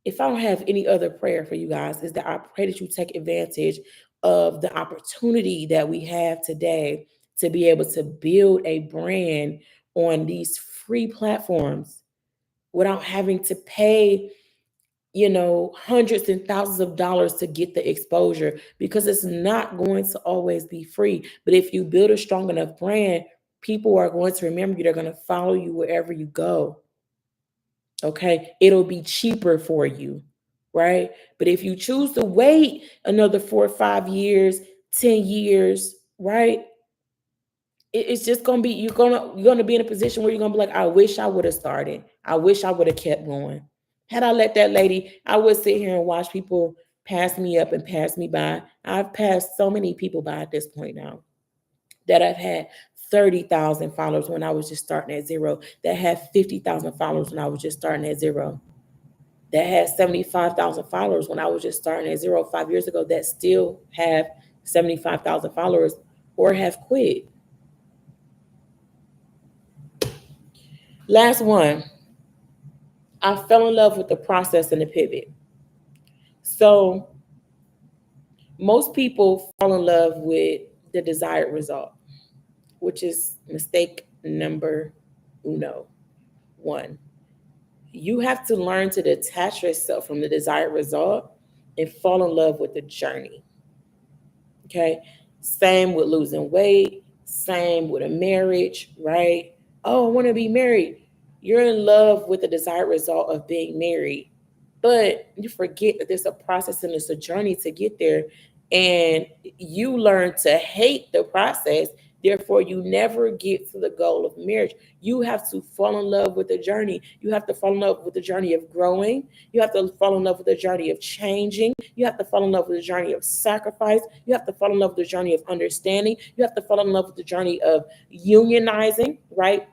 if I don't have any other prayer for you guys, is that I pray that you take advantage of the opportunity that we have today to be able to build a brand on these free platforms without having to pay hundreds and thousands of dollars to get the exposure, because it's not going to always be free. But if you build a strong enough brand, people are going to remember you. They're going to follow you wherever you go. Okay. It'll be cheaper for you. Right. But if you choose to wait another 4 or 5 years, 10 years, right, it's just gonna be, you're gonna be in a position where you're gonna be like, I wish I would have started. I wish I would have kept going. Had I let that lady, I would sit here and watch people pass me up and pass me by. I've passed so many people by at this point now that I've had 30,000 followers when I was just starting at zero, that had 50,000 followers when I was just starting at zero, that had 75,000 followers when I was just starting at zero 5 years ago, that still have 75,000 followers or have quit. Last one. I fell in love with the process and the pivot. So most people fall in love with the desired result, which is mistake number one. You have to learn to detach yourself from the desired result and fall in love with the journey. Okay. Same with losing weight. Same with a marriage, right? Oh, I want to be married. You're in love with the desired result of being married, but you forget that there's a process and it's a journey to get there. And you learn to hate the process Therefore, you never get to the goal of marriage. You have to fall in love with the journey. You have to fall in love with the journey of growing. You have to fall in love with the journey of changing. You have to fall in love with the journey of sacrifice. You have to fall in love with the journey of understanding. You have to fall in love with the journey of unionizing, right?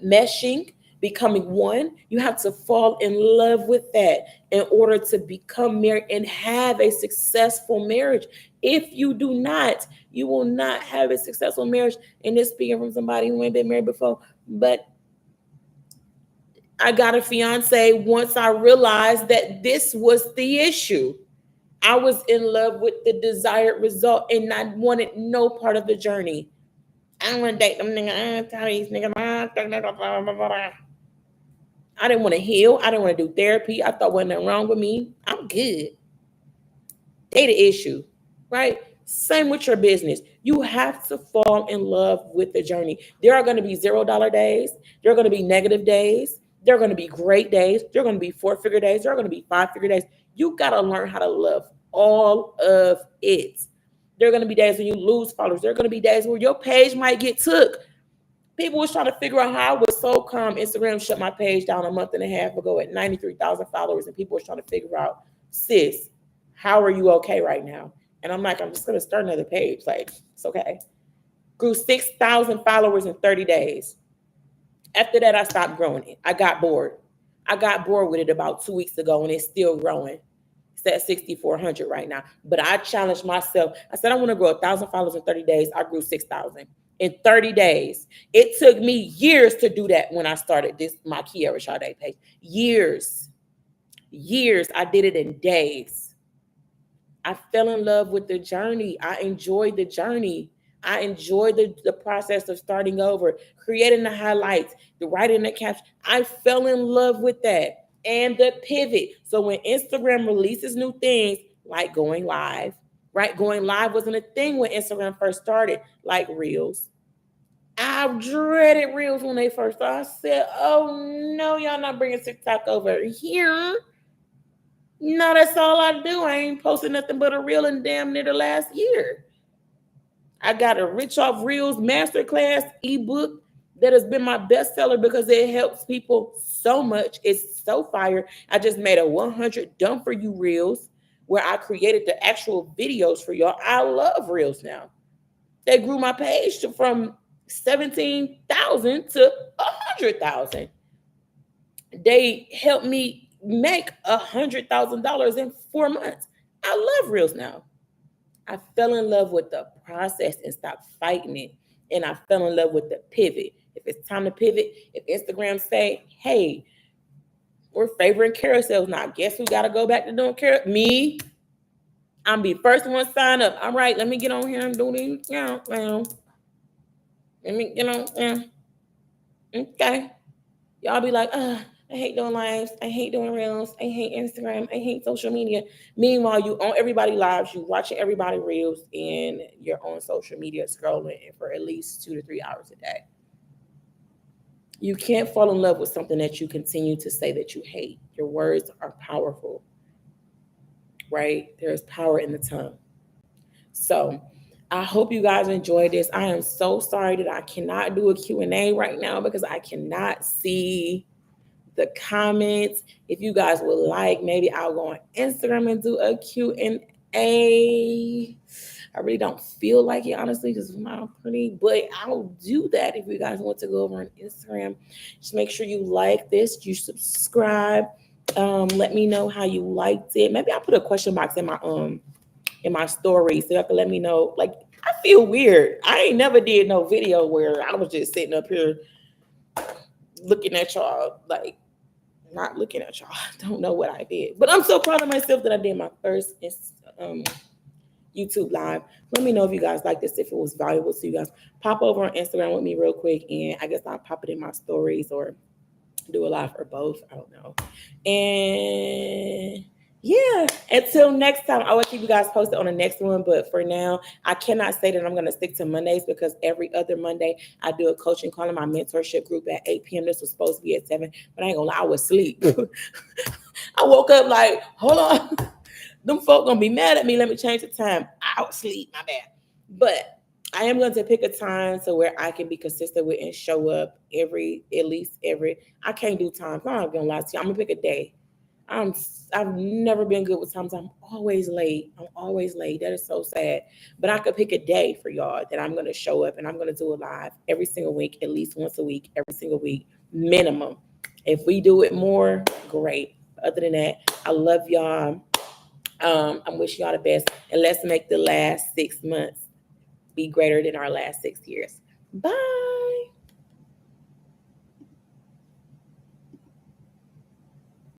Meshing, becoming one. You have to fall in love with that in order to become married and have a successful marriage. If you do not, you will not have a successful marriage. And this speaking from somebody who ain't been married before, but I got a fiance once I realized that this was the issue. I was in love with the desired result and I wanted no part of the journey. I don't want to date them niggas. I these niggas. I didn't want to heal. I didn't want to do therapy. I thought wasn't nothing wrong with me. I'm good. They the issue, right? Same with your business. You have to fall in love with the journey. There are going to be $0 days. There are going to be negative days. There are going to be great days. There are going to be 4-figure days. There are going to be 5-figure days. You got to learn how to love all of it. There are going to be days when you lose followers. There are going to be days where your page might get took. People was trying to figure out how I was so calm. Instagram shut my page down a month and a half ago at 93,000 followers, and people was trying to figure out, sis, how are you okay right now? And I'm like, I'm just going to start another page. Like, it's okay. Grew 6,000 followers in 30 days. After that, I stopped growing it. I got bored. I got bored with it about 2 weeks ago, and it's still growing. It's at 6,400 right now. But I challenged myself. I said, I want to grow 1,000 followers in 30 days. I grew 6,000 in 30 days. It took me years to do that when I started my Kiara Sade page. Years. I did it in days. I fell in love with the journey. I enjoyed the journey. I enjoyed the process of starting over, creating the highlights, the writing the caption. I fell in love with that. And the pivot. So when Instagram releases new things, like going live, right? Going live wasn't a thing when Instagram first started, like Reels. I dreaded Reels when they first started. I said, oh no, y'all not bringing TikTok over here. No, that's all I do. I ain't posting nothing but a reel in damn near the last year. I got a Rich Off Reels masterclass ebook that has been my bestseller because it helps people so much. It's so fire. I just made a 100 done for you reels where I created the actual videos for y'all. I love reels now. They grew my page from 17,000 to 100,000. They helped me make $100,000 in 4 months. I love reels now. I fell in love with the process and stopped fighting it. And I fell in love with the pivot. If it's time to pivot, if Instagram say, hey, we're favoring carousels now, guess who got to go back to doing carousel? Me. I'm be first one sign up. All right, let me get on here and do these. Let me get on. Okay. Y'all be like, I hate doing lives. I hate doing reels. I hate Instagram. I hate social media. Meanwhile, you on everybody lives, you watching everybody reels, and you're on social media scrolling for at least 2 to 3 hours a day. You can't fall in love with something that you continue to say that you hate. Your words are powerful, right? There's power in the tongue. So I hope you guys enjoyed this. I am so sorry that I cannot do a Q&A right now because I cannot see the comments. If you guys would like, maybe I'll go on Instagram and do a Q&A. I really don't feel like it, honestly, because it's not pretty, but I'll do that if you guys want to go over on Instagram. Just make sure you like this, you subscribe. Let me know how you liked it. Maybe I'll put a question box in my story so you can let me know. Like, I feel weird. I ain't never did no video where I was just sitting up here looking at y'all, like not looking at y'all. I don't know what I did, but I'm so proud of myself that I did my first YouTube live. Let me know if you guys like this, if it was valuable to you guys. Pop over on Instagram with me real quick, and I guess I'll pop it in my stories or do a live or both. I don't know. And yeah, until next time, I will keep you guys posted on the next one. But for now, I cannot say that I'm going to stick to Mondays because every other Monday I do a coaching call in my mentorship group at 8 p.m. This was supposed to be at 7, but I ain't gonna lie, I was asleep. I woke up like, hold on. Them folk gonna be mad at me. Let me change the time. I was asleep, my bad. But I am going to pick a time so where I can be consistent with and show up at least every. I can't do times. I'm not gonna lie to you. I'm gonna pick a day. I'm I've never been good with times. I'm always late. I'm always late. That is so sad. But I could pick a day for y'all that I'm gonna show up and I'm gonna do it live every single week, at least once a week, every single week, minimum. If we do it more, great. Other than that, I love y'all. I'm wishing y'all the best, and let's make the last 6 months be greater than our last 6 years. Bye.